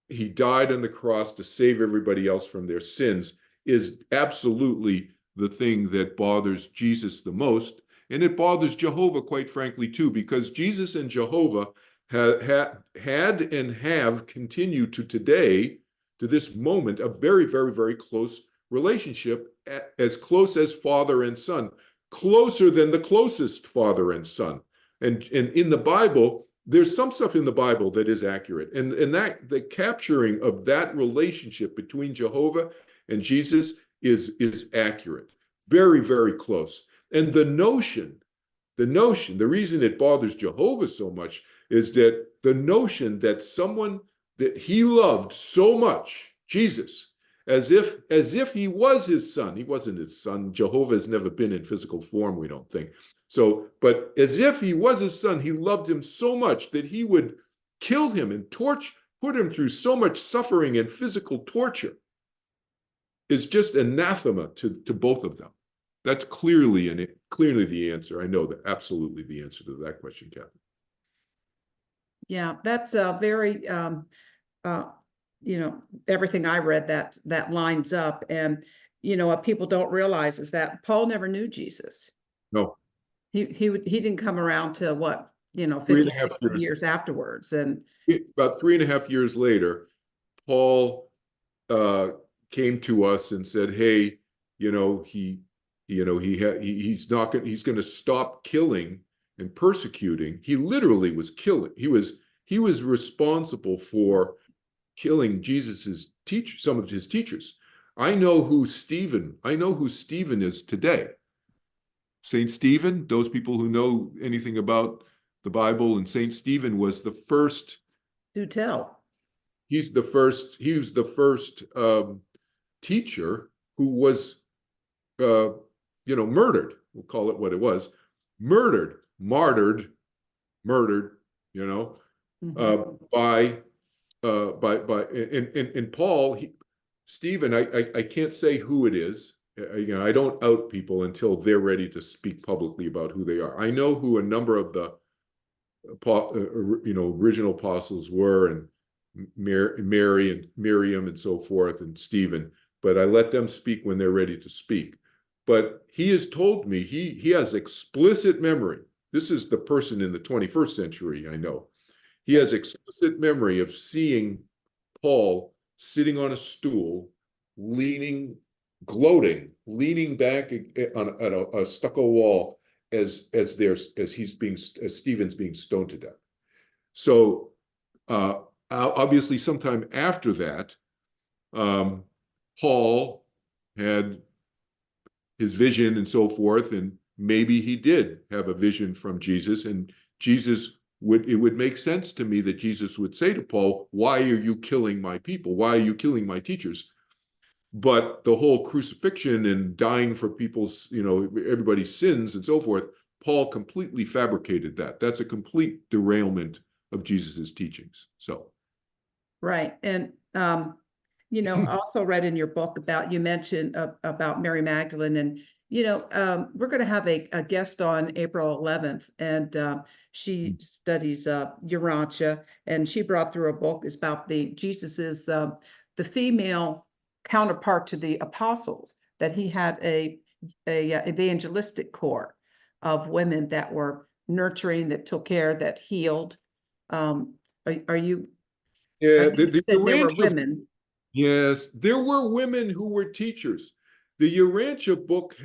he died on the cross to save everybody else from their sins is absolutely the thing that bothers Jesus the most. And it bothers Jehovah, quite frankly, too, because Jesus and Jehovah had and have continued to today, to this moment, a very, very, very close relationship, as close as father and son, closer than the closest father and son. And in the Bible, there's some stuff in the Bible that is accurate. And that the capturing of that relationship between Jehovah and Jesus is accurate. Very, very close. And the reason it bothers Jehovah so much is that the notion that someone that he loved so much, Jesus, as if he was his son. He wasn't his son. Jehovah has never been in physical form, we don't think. So, but as if he was his son, he loved him so much that he would kill him and put him through so much suffering and physical torture. It's just anathema to both of them. That's clearly the answer. I know that absolutely the answer to that question, Kathy. Yeah, that's very, everything I read that lines up. And, what people don't realize is that Paul never knew Jesus. No. He didn't come around to what, 50, 60 years afterwards. And about 3.5 years later, Paul came to us and said, "Hey, he's going to stop killing and persecuting." He literally was killing. He was responsible for killing Jesus's some of his teachers. I know who Stephen is today. Saint Stephen, those people who know anything about the Bible, and Saint Stephen was the first. Do tell. He was the first teacher who was, murdered. We'll call it what it was. Martyred, by Paul. Stephen, I can't say who it is. I don't out people until they're ready to speak publicly about who they are. I know who a number of the original apostles were, and Mary and Miriam and so forth, and Stephen, but I let them speak when they're ready to speak. but he has told me he has explicit memory. This is the person in the 21st century, I know. He has explicit memory of seeing Paul sitting on a stool, leaning, gloating, leaning back on a stucco wall as Stephen's being stoned to death. So obviously, sometime after that, Paul had his vision and so forth, and maybe he did have a vision from Jesus, and it would make sense to me that Jesus would say to Paul, why are you killing my people? Why are you killing my teachers? But the whole crucifixion and dying for people's, everybody's sins and so forth, Paul completely fabricated that. That's a complete derailment of Jesus's teachings. So. Right. And, I also read in your book you mentioned about Mary Magdalene, and, we're going to have a guest on April 11th, and she studies Urantia, and she brought through a book is about Jesus's, the female counterpart to the apostles, that he had a evangelistic corps of women that were nurturing, that took care, that healed. Are you? Yeah, There were women. Yes, there were women who were teachers. The Urantia book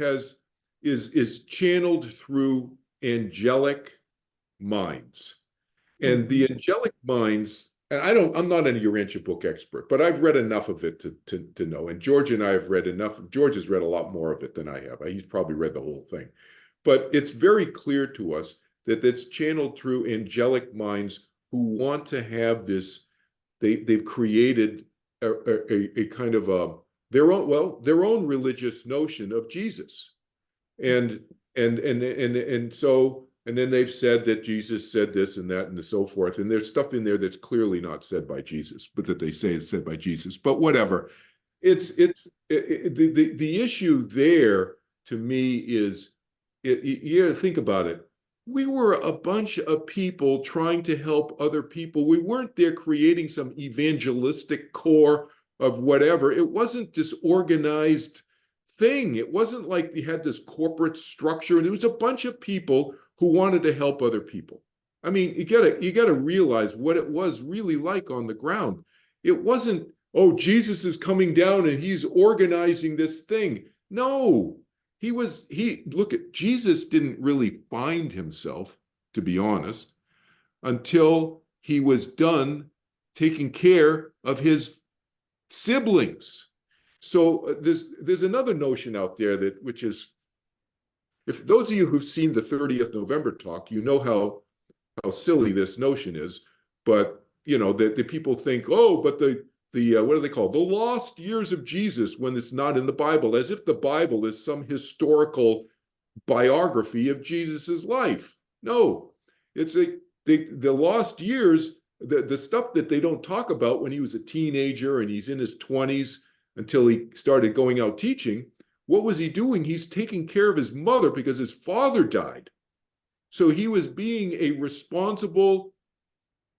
is channeled through angelic minds. And the angelic minds, and I'm not a Urantia book expert, but I've read enough of it to know. And George and I have read enough. George has read a lot more of it than I have. He's probably read the whole thing. But it's very clear to us that it's channeled through angelic minds who want to have this. They've created a kind of their own religious notion of Jesus, and so then they've said that Jesus said this and that and so forth, and there's stuff in there that's clearly not said by Jesus, but that they say is said by Jesus. But whatever, the issue there to me is you got to think about it. We were a bunch of people trying to help other people. We weren't there creating some evangelistic core of whatever. It wasn't this organized thing. It wasn't like we had this corporate structure, and there was a bunch of people who wanted to help other people. I mean, you gotta realize what it was really like on the ground. It wasn't, oh, Jesus is coming down and he's organizing this thing. No. Jesus didn't really find himself, to be honest, until he was done taking care of his siblings. So there's another notion out there which is, if those of you who've seen the 30th November talk, you know how silly this notion is, but the people think, oh, but the what do they call it? The lost years of Jesus, when it's not in the Bible, as if the Bible is some historical biography of Jesus's life. No, it's the lost years, the stuff that they don't talk about when he was a teenager and he's in his 20s until he started going out teaching. What was he doing? He's taking care of his mother because his father died. So he was being a responsible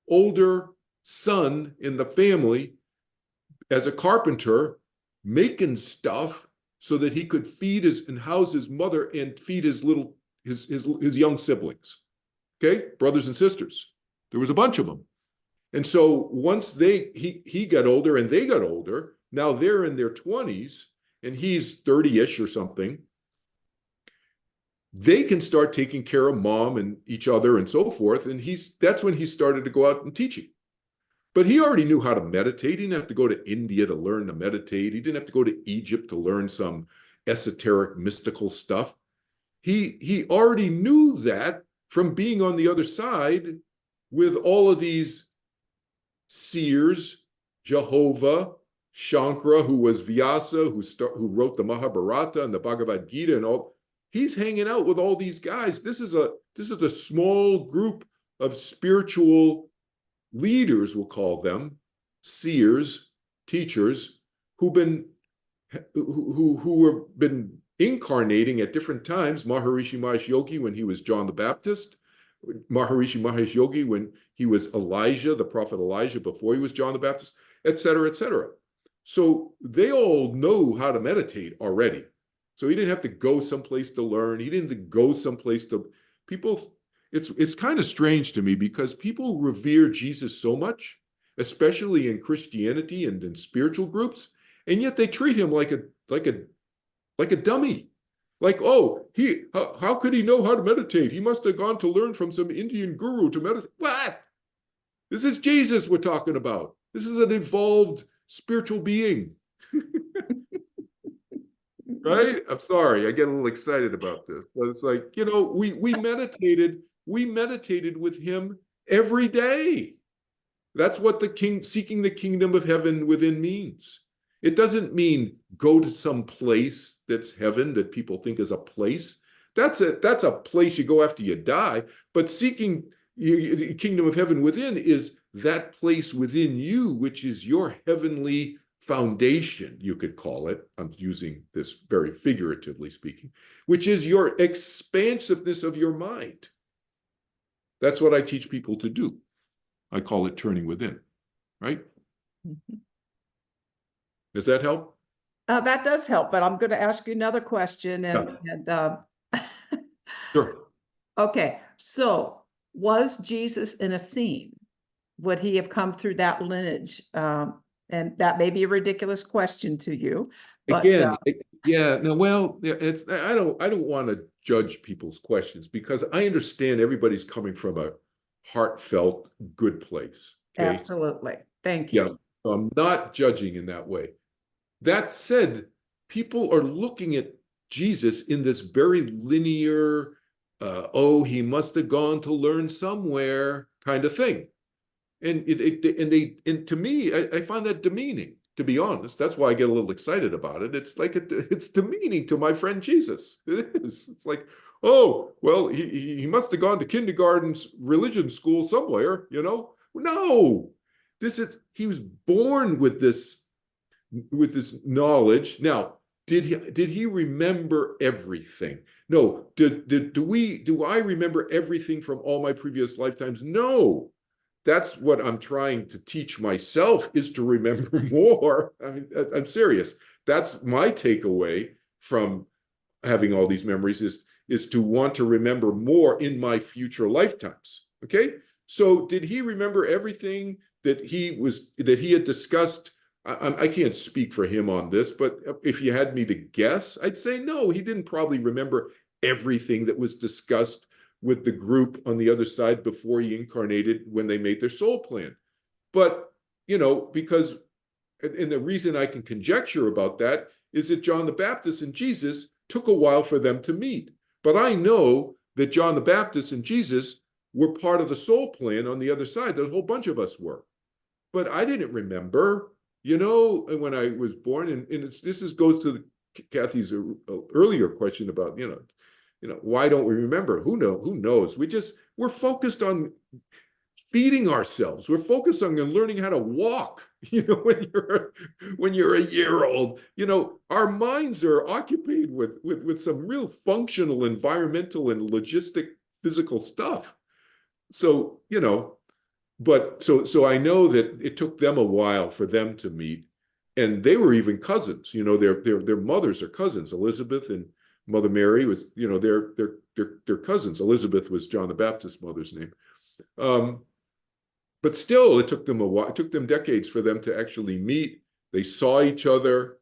older son in the family, as a carpenter, making stuff so that he could feed and house his mother and feed his young siblings. Okay, brothers and sisters. There was a bunch of them. And so once he got older and they got older, now they're in their 20s and he's 30-ish or something, they can start taking care of mom and each other and so forth. And that's when he started to go out and teaching. But he already knew how to meditate. He didn't have to go to India to learn to meditate. He didn't have to go to Egypt to learn some esoteric, mystical stuff. He already knew that from being on the other side with all of these seers, Jehovah, Shankara, who was Vyasa, who wrote the Mahabharata and the Bhagavad Gita and all. He's hanging out with all these guys. This is a small group of spiritual leaders, we'll call them, seers, teachers, who've been incarnating at different times. Maharishi Mahesh Yogi when he was John the Baptist, Maharishi Mahesh Yogi when he was Elijah, the prophet Elijah, before he was John the Baptist, et cetera, et cetera. So they all know how to meditate already. So he didn't have to go someplace to learn. He didn't have to go someplace to people. It's kind of strange to me because people revere Jesus so much, especially in Christianity and in spiritual groups, and yet they treat him like a dummy. Like, oh, how could he know how to meditate? He must have gone to learn from some Indian guru to meditate. What? This is Jesus we're talking about. This is an evolved spiritual being. Right? I'm sorry, I get a little excited about this, but it's like, we meditated with him every day. That's what seeking the kingdom of heaven within means. It doesn't mean go to some place that's heaven that people think is a place. That's a place you go after you die. But seeking the kingdom of heaven within is that place within you, which is your heavenly foundation, you could call it. I'm using this very figuratively speaking, which is your expansiveness of your mind. That's what I teach people to do. I call it turning within, right? Mhm. Does that help? That does help, but I'm going to ask you another question. Sure. Okay, so was Jesus in a scene? Would he have come through that lineage? And that may be a ridiculous question to you, but Again, yeah, no, well, yeah, I don't want to judge people's questions because I understand everybody's coming from a heartfelt, good place. Okay. absolutely. Thank Yeah. you. So I'm not judging in that way. That said, people are looking at Jesus in this very linear, oh, he must have gone to learn somewhere kind of thing. And to me, I find that demeaning, to be honest. That's why I get a little excited about it. It's like it's demeaning to my friend Jesus. It is. It's like, oh, well, he must have gone to kindergarten's religion school somewhere, No, he was born with this knowledge. Now, did he remember everything? No. Do I remember everything from all my previous lifetimes? No. That's what I'm trying to teach myself, is to remember more. I mean, I'm serious. That's my takeaway from having all these memories, is to want to remember more in my future lifetimes. Okay. So did he remember everything that he had discussed? I can't speak for him on this, but if you had me to guess, I'd say no, he didn't probably remember everything that was discussed with the group on the other side before he incarnated when they made their soul plan. But, because, and the reason I can conjecture about that is that John the Baptist and Jesus took a while for them to meet. But I know that John the Baptist and Jesus were part of the soul plan on the other side. A whole bunch of us were. But I didn't remember, when I was born, and this goes to Kathy's earlier question about, why don't we remember? Who knows? We're focused on feeding ourselves. We're focused on learning how to walk. When you're a year old, our minds are occupied with some real functional, environmental, and logistic, physical stuff. So, but so I know that it took them a while for them to meet, and they were even cousins. Their mothers are cousins. Elizabeth and Mother Mary was, they're cousins. Elizabeth was John the Baptist's mother's name. But still, it took them a while. It took them decades for them to actually meet. They saw each other.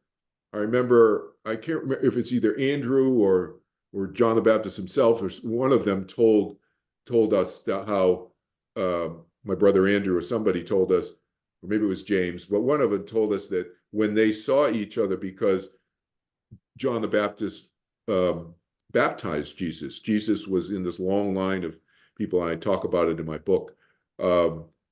I remember, I can't remember if it's either Andrew or John the Baptist himself, or one of them told us that how my brother Andrew or somebody told us, or maybe it was James, but one of them told us that when they saw each other, because John the Baptist baptized Jesus. Jesus was in this long line of people, and I talk about it in my book,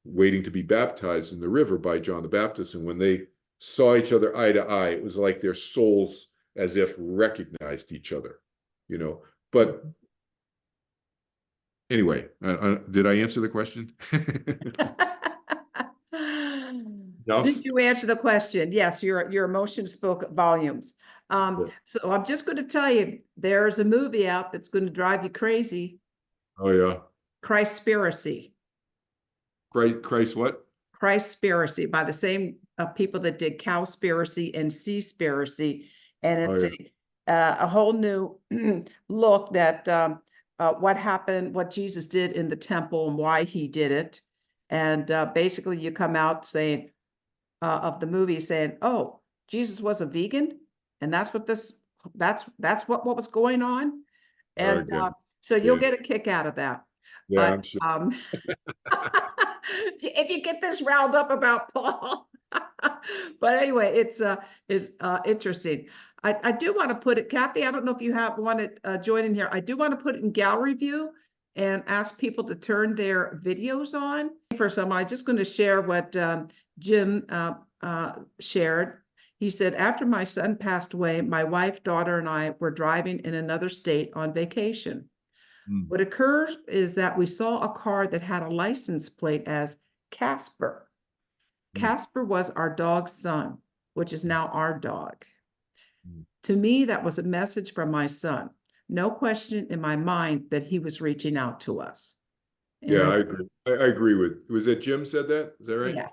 waiting to be baptized in the river by John the Baptist. And when they saw each other eye to eye, it was like their souls as if recognized each other, But anyway, did I answer the question? Did you answer the question? Yes, your emotion spoke volumes. So I'm just going to tell you, there's a movie out that's going to drive you crazy. Oh, yeah. Christspiracy. Christ what? Christspiracy, by the same people that did Cowspiracy and Seaspiracy. And a whole new look that what happened, what Jesus did in the temple and why he did it. And basically you come out saying, of the movie saying, oh, Jesus was a vegan, and that's what what was going on. Very And good. so you'll Yeah. get a kick out of that. Yeah, But I'm sure. if you get this riled up about Paul. But anyway, it's interesting. I do want to put it, Kathy, I don't know if you want to join in here. I do want to put it in gallery view and ask people to turn their videos on. For some, I'm just going to share what Jim shared. He said, after my son passed away, my wife, daughter, and I were driving in another state on vacation. What occurred is that we saw a car that had a license plate as Casper. Casper was our dog's son, which is now our dog. To me, that was a message from my son. No question in my mind that he was reaching out to us. Yeah, I agree. I agree with, was it Jim said that? Is that right? Yeah.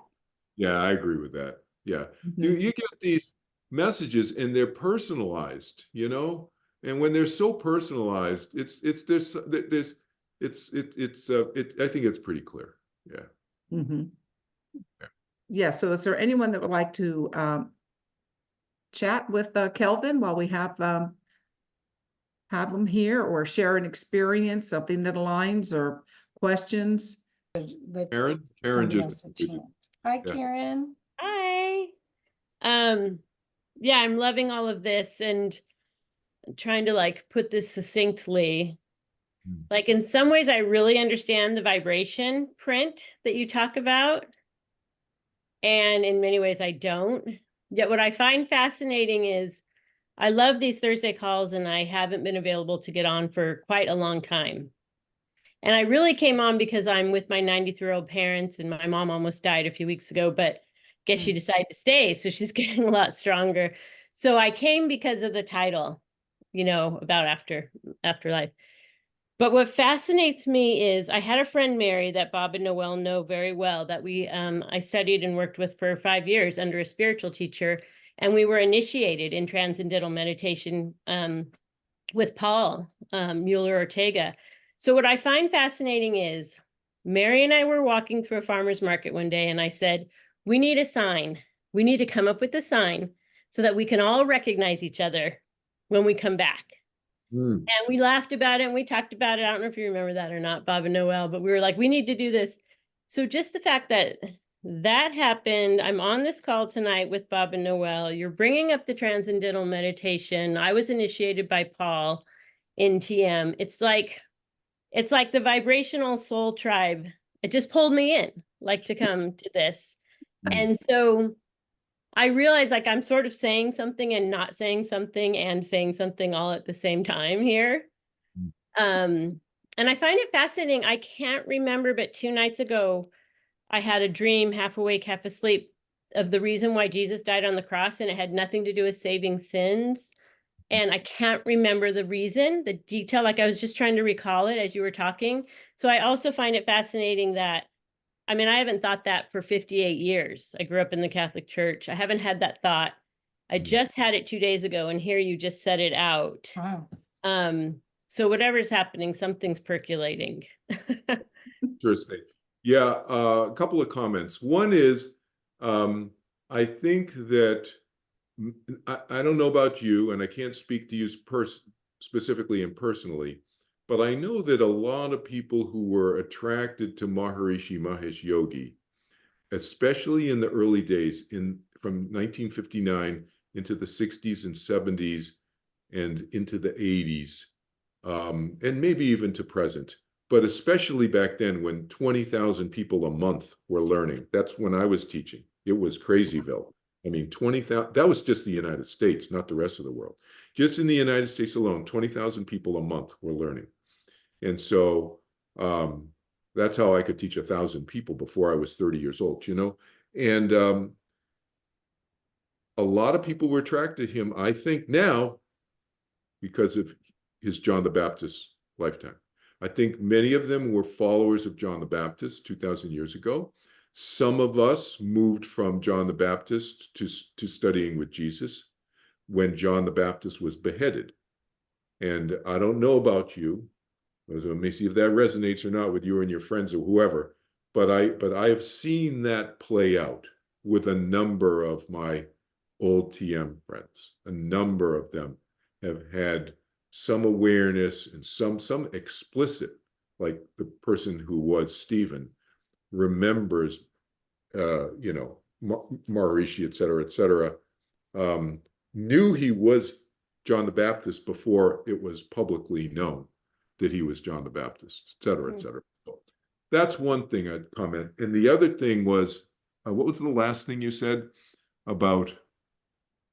Yeah, I agree with that. Yeah. You get these messages and they're personalized, you know? And when they're so personalized, I think it's pretty clear. Yeah. Yeah. So is there anyone that would like to chat with Kelvin while we have him here, or share an experience, something that aligns, or questions? Karen Somebody just, else a chance. Hi, yeah. Karen. Hi. Yeah, I'm loving all of this and trying to like put this succinctly. Like in some ways, I really understand the vibration print that you talk about. And in many ways, I don't. Yet what I find fascinating is I love these Thursday calls, and I haven't been available to get on for quite a long time. And I really came on because I'm with my 93-year-old parents, and my mom almost died a few weeks ago, but guess she decided to stay. So she's getting a lot stronger. So I came because of the title, you know, about afterlife. But what fascinates me is I had a friend, Mary, that Bob and Noel know very well, that I studied and worked with for 5 years under a spiritual teacher. And we were initiated in transcendental meditation with Paul Mueller Ortega. So what I find fascinating is Mary and I were walking through a farmer's market one day, and I said, we need a sign. We need to come up with a sign so that we can all recognize each other when we come back. And we laughed about it and we talked about it. I don't know if you remember that or not, Bob and Noel, but we were like, we need to do this. So just the fact that that happened, I'm on this call tonight with Bob and Noel. You're bringing up the transcendental meditation. I was initiated by Paul in TM. It's like the vibrational soul tribe. It just pulled me in, like, to come to this. And so I realize, like, I'm sort of saying something and not saying something and saying something all at the same time here. And I find it fascinating. I can't remember, but 2 nights ago, I had a dream, half awake, half asleep, of the reason why Jesus died on the cross, and it had nothing to do with saving sins. And I can't remember the reason, the detail, like I was just trying to recall it as you were talking. So I also find it fascinating that, I mean, I haven't thought that for 58 years. I grew up in the Catholic Church. I haven't had that thought. I just had it 2 days ago, and here you just said it out. Wow. So whatever's happening, something's percolating. Interesting. Yeah, a couple of comments. One is, I think that, I don't know about you, and I can't speak to you specifically and personally, but I know that a lot of people who were attracted to Maharishi Mahesh Yogi, especially in the early days, from 1959 into the 60s and 70s and into the 80s, and maybe even to present, but especially back then when 20,000 people a month were learning. That's when I was teaching. It was crazyville. I mean, 20,000, that was just the United States, not the rest of the world. Just in the United States alone, 20,000 people a month were learning. And so that's how I could teach 1,000 people before I was 30 years old, you know? And a lot of people were attracted to him, I think now, because of his John the Baptist lifetime. I think many of them were followers of John the Baptist 2,000 years ago. Some of us moved from John the Baptist to studying with Jesus. when John the Baptist was beheaded. And I don't know about you, let me see if that resonates or not with you and your friends or whoever, but I have seen that play out with a number of my old TM friends. A number of them have had some awareness and some explicit, like the person who was Stephen remembers, Maharishi, et cetera, knew he was John the Baptist before it was publicly known that he was John the Baptist, et cetera, et cetera. So that's one thing I'd comment. And the other thing was, what was the last thing you said about,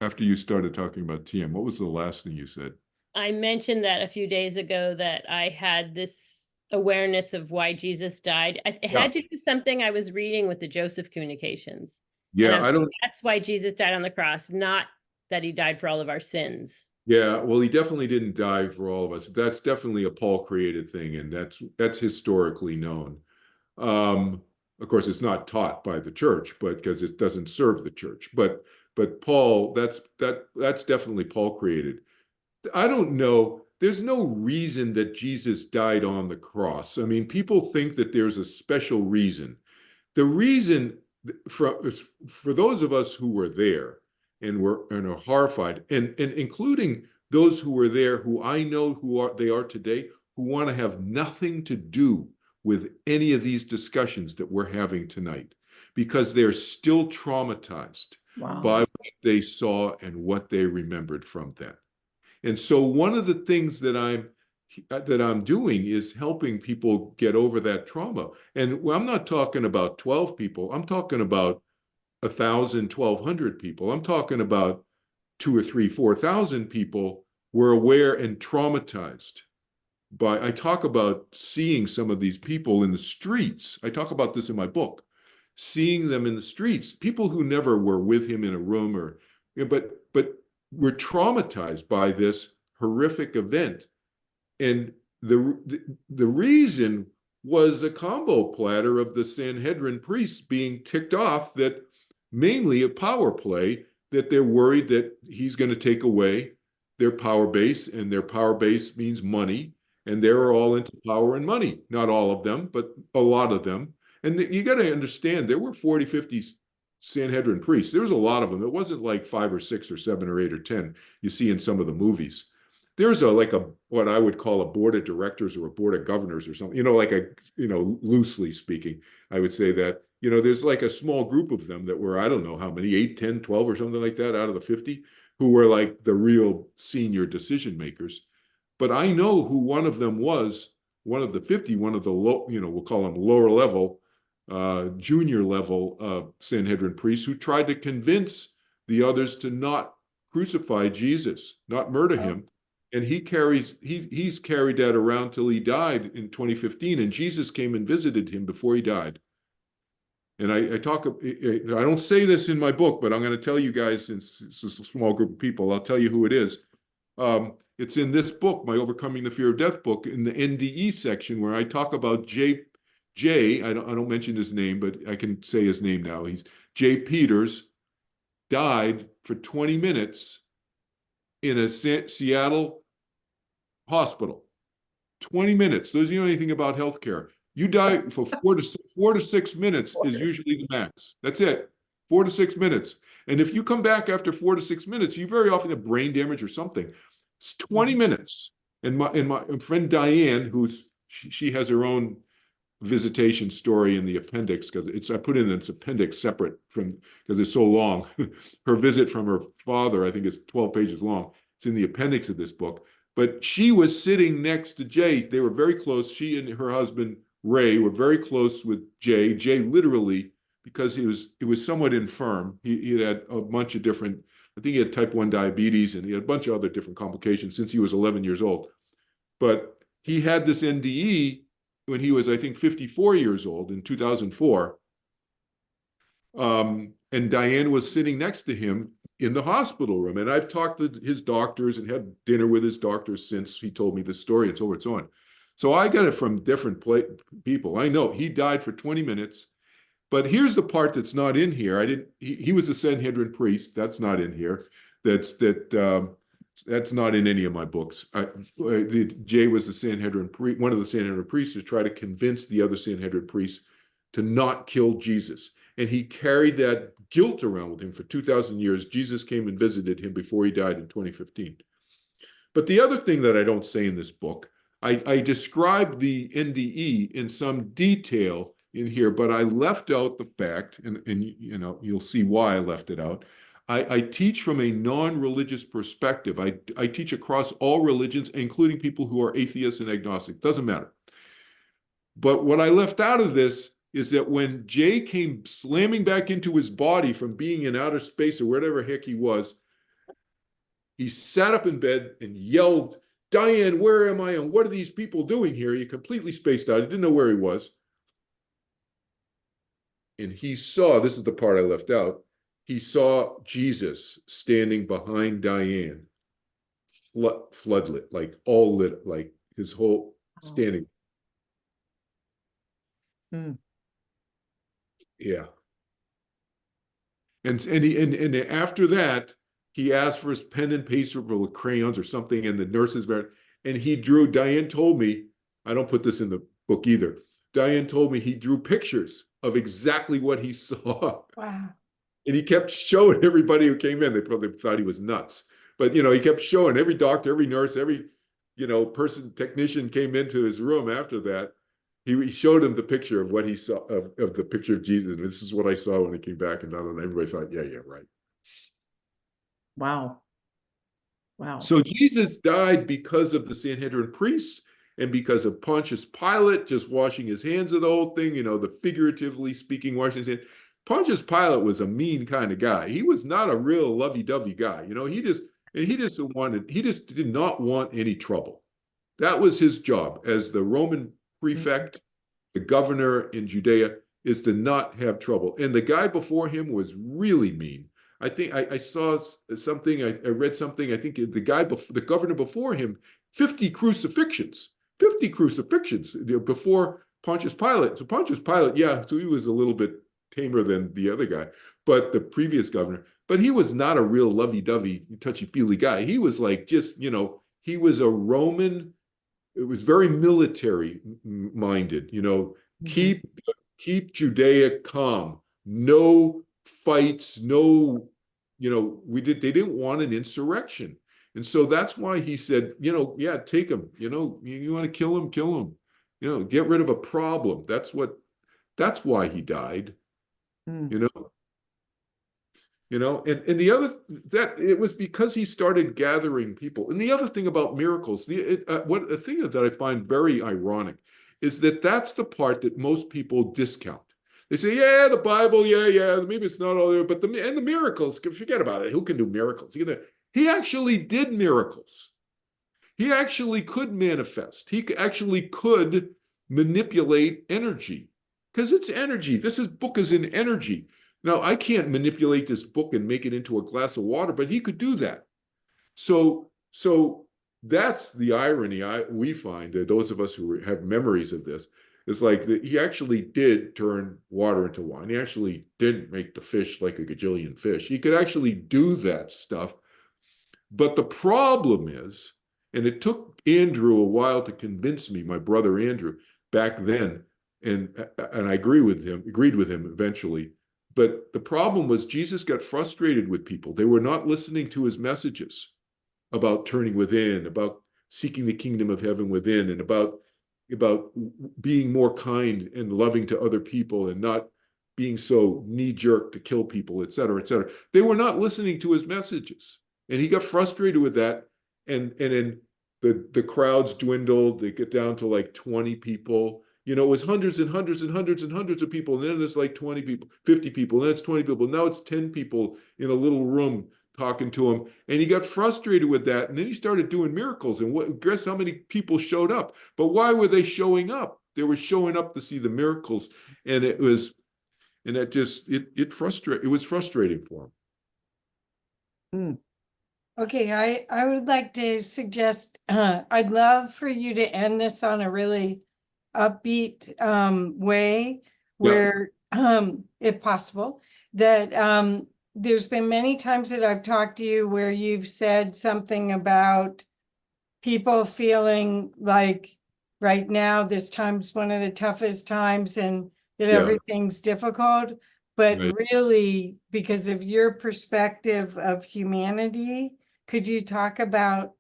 after you started talking about TM, what was the last thing you said? I mentioned that a few days ago, that I had this awareness of why Jesus died. It had to do something I was reading with the Joseph communications. Yeah, I don't. That's why Jesus died on the cross, not that he died for all of our sins. Yeah, well, he definitely didn't die for all of us. That's definitely a Paul created thing, and that's historically known. Of course, it's not taught by the church, but because it doesn't serve the church. But Paul, that's definitely Paul created. I don't know. There's no reason that Jesus died on the cross. I mean, people think that there's a special reason. The reason for those of us who were there and are horrified, and including those who were there, who I know they are today, who want to have nothing to do with any of these discussions that we're having tonight, because they're still traumatized by what they saw and what they remembered from then. And so one of the things that I'm doing is helping people get over that trauma. And I'm not talking about 12 people. I'm talking about 1,000, 1,200 people. I'm talking about 2,000 or 3,000, 4,000 people were aware and traumatized by. I talk about seeing some of these people in the streets. I talk about this in my book, seeing them in the streets, people who never were with him in a room, but were traumatized by this horrific event. And the reason was a combo platter of the Sanhedrin priests being ticked off, that mainly a power play, that they're worried that he's going to take away their power base, and their power base means money, and they're all into power and money. Not all of them, but a lot of them. And you got to understand, there were 40, 50 Sanhedrin priests. There was a lot of them. It wasn't like 5 or 6 or 7 or 8 or 10 you see in some of the movies. There's what I would call a board of directors or a board of governors or something, loosely speaking, I would say that, there's like a small group of them that were, I don't know how many, 8, 10, 12 or something like that out of the 50, who were like the real senior decision makers. But I know who one of them was, one of the 50, one of the low, we'll call them lower level, junior level Sanhedrin priests, who tried to convince the others to not crucify Jesus, not murder him. And he's carried that around till he died in 2015. And Jesus came and visited him before he died. And I don't say this in my book, but I'm going to tell you guys, since it's a small group of people, I'll tell you who it is. It's in this book, my Overcoming the Fear of Death book, in the NDE section, where I talk about J. I don't mention his name, but I can say his name now. He's J. Peters, died for 20 minutes in a Seattle hospital. 20 minutes. Those of you know anything about healthcare, you die for 4 to 6 minutes is usually the max. That's it. 4 to 6 minutes. And if you come back after 4 to 6 minutes, you very often have brain damage or something. It's 20 minutes. And my friend Diane, she has her own visitation story in the appendix, because I put in its appendix separate because it's so long. Her visit from her father, I think, is 12 pages long. It's in the appendix of this book. But she was sitting next to Jay. They were very close. She and her husband Ray were very close with Jay. Jay literally, because he was somewhat infirm. He had a bunch of different, I think he had type 1 diabetes, and he had a bunch of other different complications since he was 11 years old. But he had this NDE when he was, I think, 54 years old in 2004. And Diane was sitting next to him in the hospital room. And I've talked to his doctors and had dinner with his doctors since he told me this story, and so on and so on. So I got it from different people. I know he died for 20 minutes. But here's the part that's not in here. He was a Sanhedrin priest. That's not in here. That's not in any of my books. Jay was the Sanhedrin priest, one of the Sanhedrin priests, to try to convince the other Sanhedrin priests to not kill Jesus. And he carried that guilt around with him for 2,000 years. Jesus came and visited him before he died in 2015. But the other thing that I don't say in this book, I described the NDE in some detail in here, but I left out the fact, and you know, you'll see why I left it out. I teach from a non-religious perspective. I teach across all religions, including people who are atheists and agnostic. Doesn't matter. But what I left out of this is that when Jay came slamming back into his body from being in outer space or whatever heck he was, he sat up in bed and yelled, "Diane, where am I? And what are these people doing here?" He completely spaced out. He didn't know where he was. And he saw, this is the part I left out, he saw Jesus standing behind Diane, floodlit, like all lit, like his whole standing. Mm. Yeah. And after that, he asked for his pen and paper with crayons or something, and the nurses were, and he drew, Diane told me, I don't put this in the book either, Diane told me he drew pictures of exactly what he saw. Wow. And he kept showing everybody who came in. They probably thought he was nuts. But, you know, he kept showing every doctor, every nurse, every, you know, technician came into his room after that. He showed him the picture of what he saw, of the picture of Jesus. And this is what I saw when he came back. And everybody thought, yeah, right. Wow. Wow. So Jesus died because of the Sanhedrin priests and because of Pontius Pilate just washing his hands of the whole thing, you know, the figuratively speaking, washing his hands. Pontius Pilate was a mean kind of guy. He was not a real lovey-dovey guy. You know, he just did not want any trouble. That was his job as the Roman prefect, the governor in Judea, is to not have trouble. And the guy before him was really mean. I think I saw something, I read something, I think the governor before him, 50 crucifixions before Pontius Pilate. So Pontius Pilate, yeah, so he was a little bit tamer than the other guy, but the previous governor, but he was not a real lovey-dovey, touchy-feely guy. He was like, just, you know, he was a Roman, it was very military minded, you know, keep Judea calm, no fights, no, you know, they didn't want an insurrection. And so that's why he said, you know, yeah, take him, you know, you want to kill him, you know, get rid of a problem. That's why he died. You know, and the other, that it was because he started gathering people. And the other thing about miracles, the thing that I find very ironic is that that's the part that most people discount. They say, yeah, the Bible, yeah, maybe it's not all there, but the miracles, forget about it. Who can do miracles? He actually did miracles. He actually could manifest. He actually could manipulate energy. Because it's energy. This book is in energy. Now, I can't manipulate this book and make it into a glass of water, but he could do that. So that's the irony we find, that those of us who have memories of this, is like that he actually did turn water into wine. He actually did make the fish like a gajillion fish. He could actually do that stuff. But the problem is, and it took Andrew a while to convince me, my brother Andrew, back then, and I agreed with him eventually. But the problem was Jesus got frustrated with people. They were not listening to his messages about turning within, about seeking the kingdom of heaven within, and about being more kind and loving to other people and not being so knee-jerk to kill people, et cetera, et cetera. They were not listening to his messages. And he got frustrated with that. And then the crowds dwindled. They get down to like 20 people. You know, it was hundreds and hundreds and hundreds and hundreds of people. And then there's like 20 people, 50 people, and then it's 20 people. Now it's 10 people in a little room talking to him. And he got frustrated with that. And then he started doing miracles. And guess how many people showed up? But why were they showing up? They were showing up to see the miracles. And it was frustrating for him. Okay, I would like to suggest, I'd love for you to end this on a really upbeat way, where if possible, that there's been many times that I've talked to you where you've said something about people feeling like right now, this time's one of the toughest times and that Yeah. everything's difficult. But Right. really, because of your perspective of humanity, could you talk about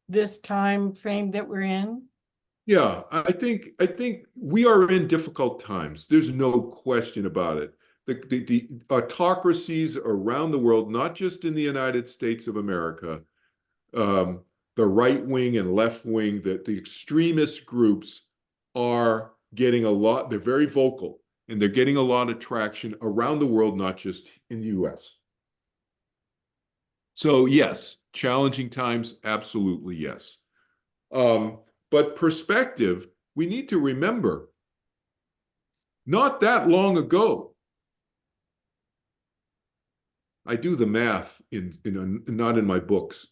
this time frame that we're in? Yeah, I think we are in difficult times. There's no question about it. The autocracies around the world, not just in the United States of America, the right wing and left wing, the extremist groups are getting a lot, they're very vocal, and they're getting a lot of traction around the world, not just in the US. So yes, challenging times, absolutely yes. But perspective, we need to remember, not that long ago, I do the math not in my books.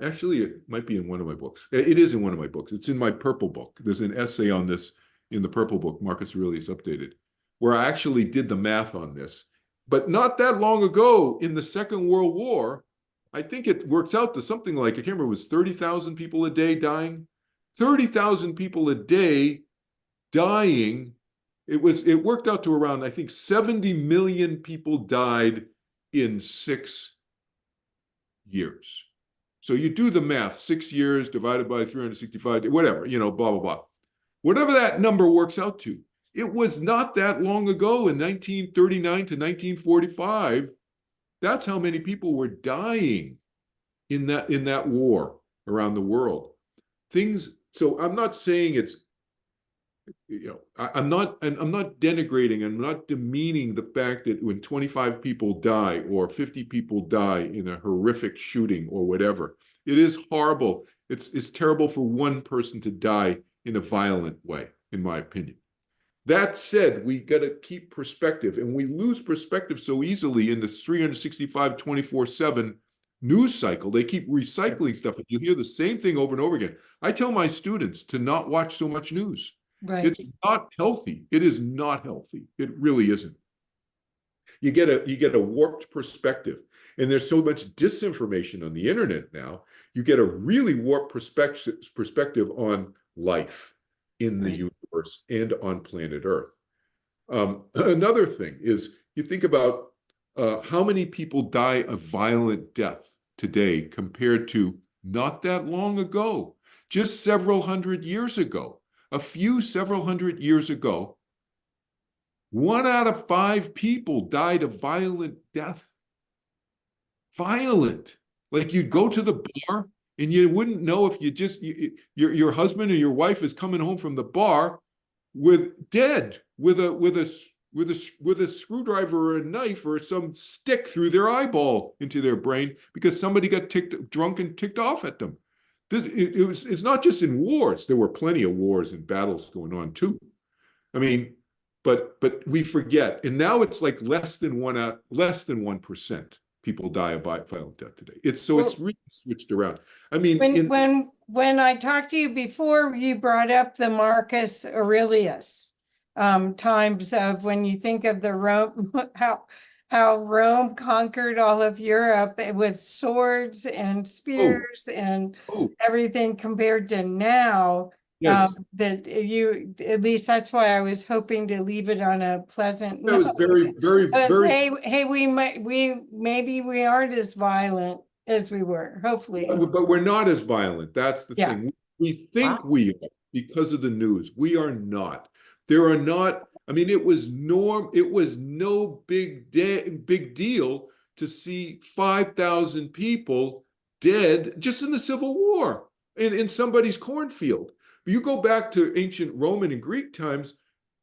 Actually, it might be in one of my books. It is in one of my books. It's in my purple book. There's an essay on this in the purple book, Marcus Aurelius Updated, where I actually did the math on this. But not that long ago, in the Second World War, I think it works out to something like, I can't remember, it was 30,000 people a day dying. 30,000 people a day dying. It worked out to around, I think, 70 million people died in 6 years. So you do the math, 6 years divided by 365, whatever, blah, blah, blah. Whatever that number works out to, it was not that long ago in 1939 to 1945. That's how many people were dying in that war around the world. So I'm not saying it's, I'm not denigrating, I'm not demeaning the fact that when 25 people die or 50 people die in a horrific shooting or whatever, it is horrible. It's terrible for one person to die in a violent way, in my opinion. That said, we got to keep perspective, and we lose perspective so easily in the 365, 24/7 news cycle. They keep recycling stuff, and you hear the same thing over and over again. I tell my students to not watch so much news. Right. It's not healthy. It is not healthy. It really isn't. You get a warped perspective, and there's so much disinformation on the internet now. You get a really warped perspective on life in the universe and on planet Earth. Another thing is, you think about how many people die a violent death today compared to not that long ago, just several hundred years ago. Several hundred years ago, 1 out of 5 people died a violent death. Violent. Like, you'd go to the bar and you wouldn't know if your husband or your wife is coming home from the bar with a screwdriver or a knife or some stick through their eyeball into their brain because somebody got drunk and ticked off at them. It's not just in wars. There were plenty of wars and battles going on too. I mean, but we forget, and now it's like less than 1% people die of violent death today. It's really switched around. I mean, when I talked to you before, you brought up the Marcus Aurelius times of when you think of the Rome, how Rome conquered all of Europe with swords and spears and everything compared to now. yes. That at least that's why I was hoping to leave it on a pleasant That was note. very, very, very. Hey, maybe we aren't as violent as we were, hopefully. But we're not as violent. That's the thing. We think we are because of the news. We are not. There are not. I mean, it was no big deal to see 5,000 people dead just in the Civil War in somebody's cornfield. You go back to ancient Roman and Greek times,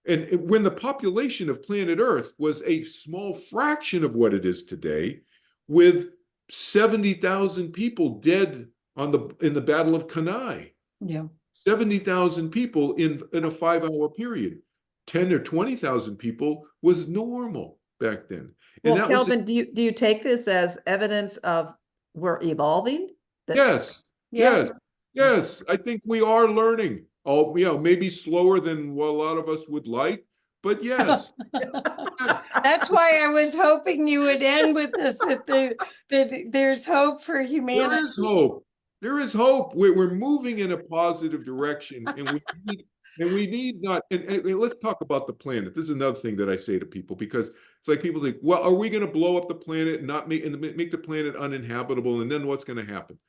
and when the population of planet Earth was a small fraction of what it is today, with 70,000 people dead in the Battle of Cannae. Yeah. 70,000 people in a 5-hour period. 10 or 20,000 people was normal back then. And Well, that Kelvin, do you take this as evidence of we're evolving? Yes. I think we are learning. Maybe slower than what a lot of us would like, But yes, That's why I was hoping you would end with this, that there's hope for humanity. there is hope. There is hope. We're moving in a positive direction, and we need not. And let's talk about the planet. This is another thing that I say to people, because it's like people think, well, are we going to blow up the planet and not make the planet uninhabitable, and then what's going to happen?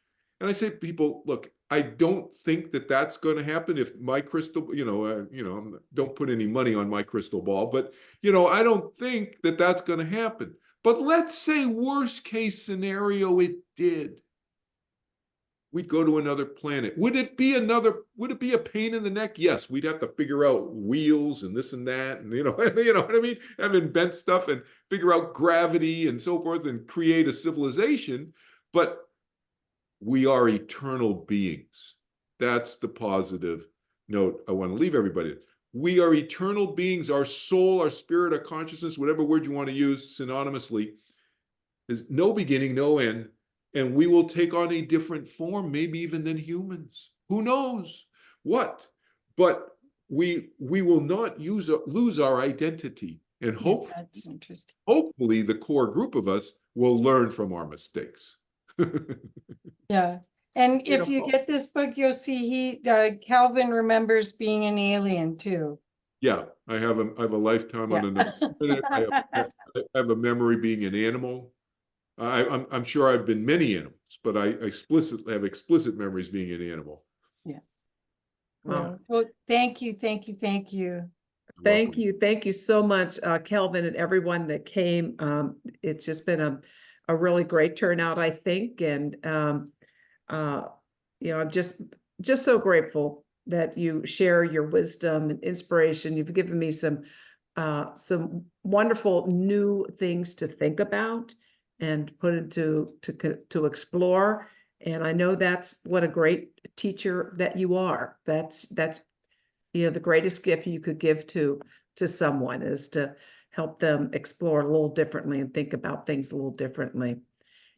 And I say to people, look, I don't think that that's going to happen. If my crystal, don't put any money on my crystal ball, but I don't think that that's going to happen. But let's say worst case scenario, it did. We'd go to another planet. Would it be a pain in the neck? Yes, we'd have to figure out wheels and this and that, and you know what I mean? And invent stuff and figure out gravity and so forth and create a civilization. But we are eternal beings. That's the positive note I want to leave everybody. We are eternal beings. Our soul, our spirit, our consciousness, whatever word you want to use synonymously, is no beginning, no end. And we will take on a different form, maybe even than humans. Who knows what? But we will not lose our identity. And That's interesting. hopefully the core group of us will learn from our mistakes. Yeah. And if you Beautiful. get this book, you'll see Kelvin remembers being an alien too. Yeah, I have a lifetime on another planet. I have a memory being an animal. I'm sure I've been many animals, but I explicitly have explicit memories being an animal. Yeah. Well, Well, thank you, thank you, thank you. Thank you. Thank you so much, Kelvin, and everyone that came. It's just been a really great turnout, I think. And, I'm just so grateful that you share your wisdom and inspiration. You've given me some wonderful new things to think about and put into to explore. And I know that's what a great teacher that you are. That's the greatest gift you could give to someone is to help them explore a little differently and think about things a little differently.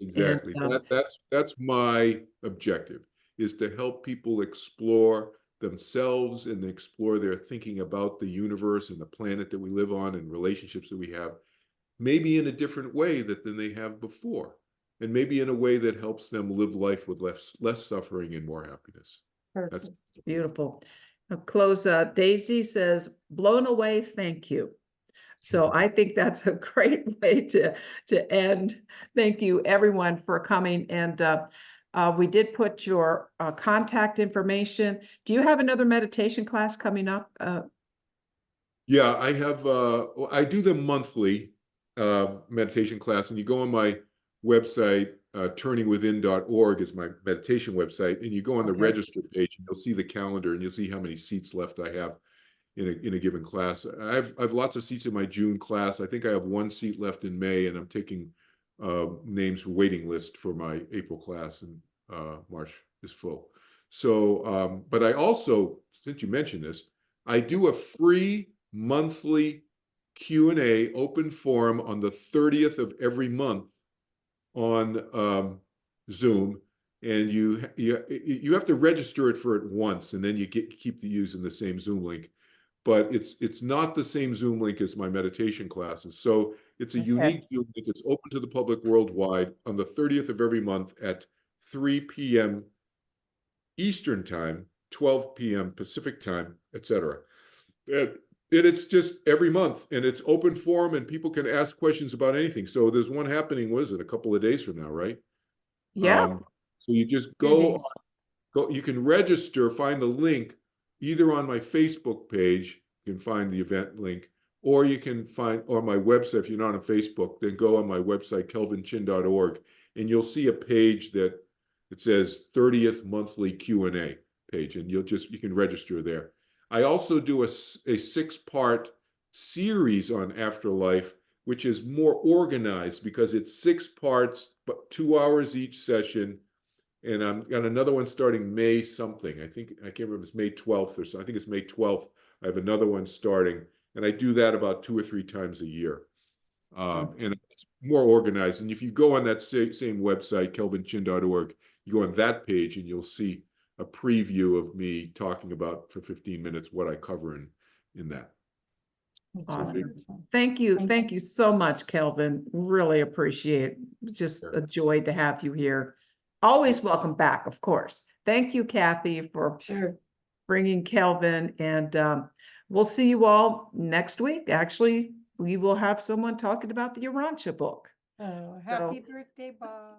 Exactly. And, That's my objective, is to help people explore themselves and explore their thinking about the universe and the planet that we live on and relationships that we have, maybe in a different way than they have before, and maybe in a way that helps them live life with less suffering and more happiness. That's beautiful. I'll close. Daisy says, "Blown away, thank you." So I think that's a great way to end. Thank you, everyone, for coming. And we did put your contact information. Do you have another meditation class coming up? Yeah, I have. I do them monthly, meditation class, and you go on my website, turningwithin.org is my meditation website, and you go on the register page, and you'll see the calendar, and you'll see how many seats left I have in a given class. I have lots of seats in my June class. I think I have one seat left in May, and I'm taking names for waiting list for my April class, and March is full. So, but I also, since you mentioned this, I do a free monthly Q&A open forum on the 30th of every month on Zoom, and you have to register it for it once, and then you keep using the same Zoom link. But it's not the same Zoom link as my meditation classes. So it's a unique Zoom link. It's open to the public worldwide on the 30th of every month at 3 p.m. Eastern time, 12 p.m. Pacific time, etc. And it's just every month, and it's open forum, and people can ask questions about anything. So there's one happening, what is it, a couple of days from now, right? Yeah. So you just go, you can register, find the link either on my Facebook page, you can find the event link, or you can find, or my website. If you're not on Facebook, then go on my website, kelvinchin.org, and you'll see a page that it says 30th monthly Q&A page, and you can register there. I also do a 6-part series on Afterlife, which is more organized because it's 6 parts, but 2 hours each session. And I've got another one starting May something. I can't remember if it's May 12th or so. I think it's May 12th. I have another one starting, and I do that about 2 or 3 times a year. And it's more organized. And if you go on that same website, kelvinchin.org, you go on that page and you'll see a preview of me talking about for 15 minutes what I cover in that. It's Awesome. wonderful. Thank you. Thank Thank you so much, Kelvin. Really appreciate it. It's just Sure. a joy to have you here. Always welcome back, of course. Thank you, Kathy, for Sure. bringing Kelvin, and we'll see you all next week. Actually, we will have someone talking about the Urantia book. Oh, happy birthday, Bob.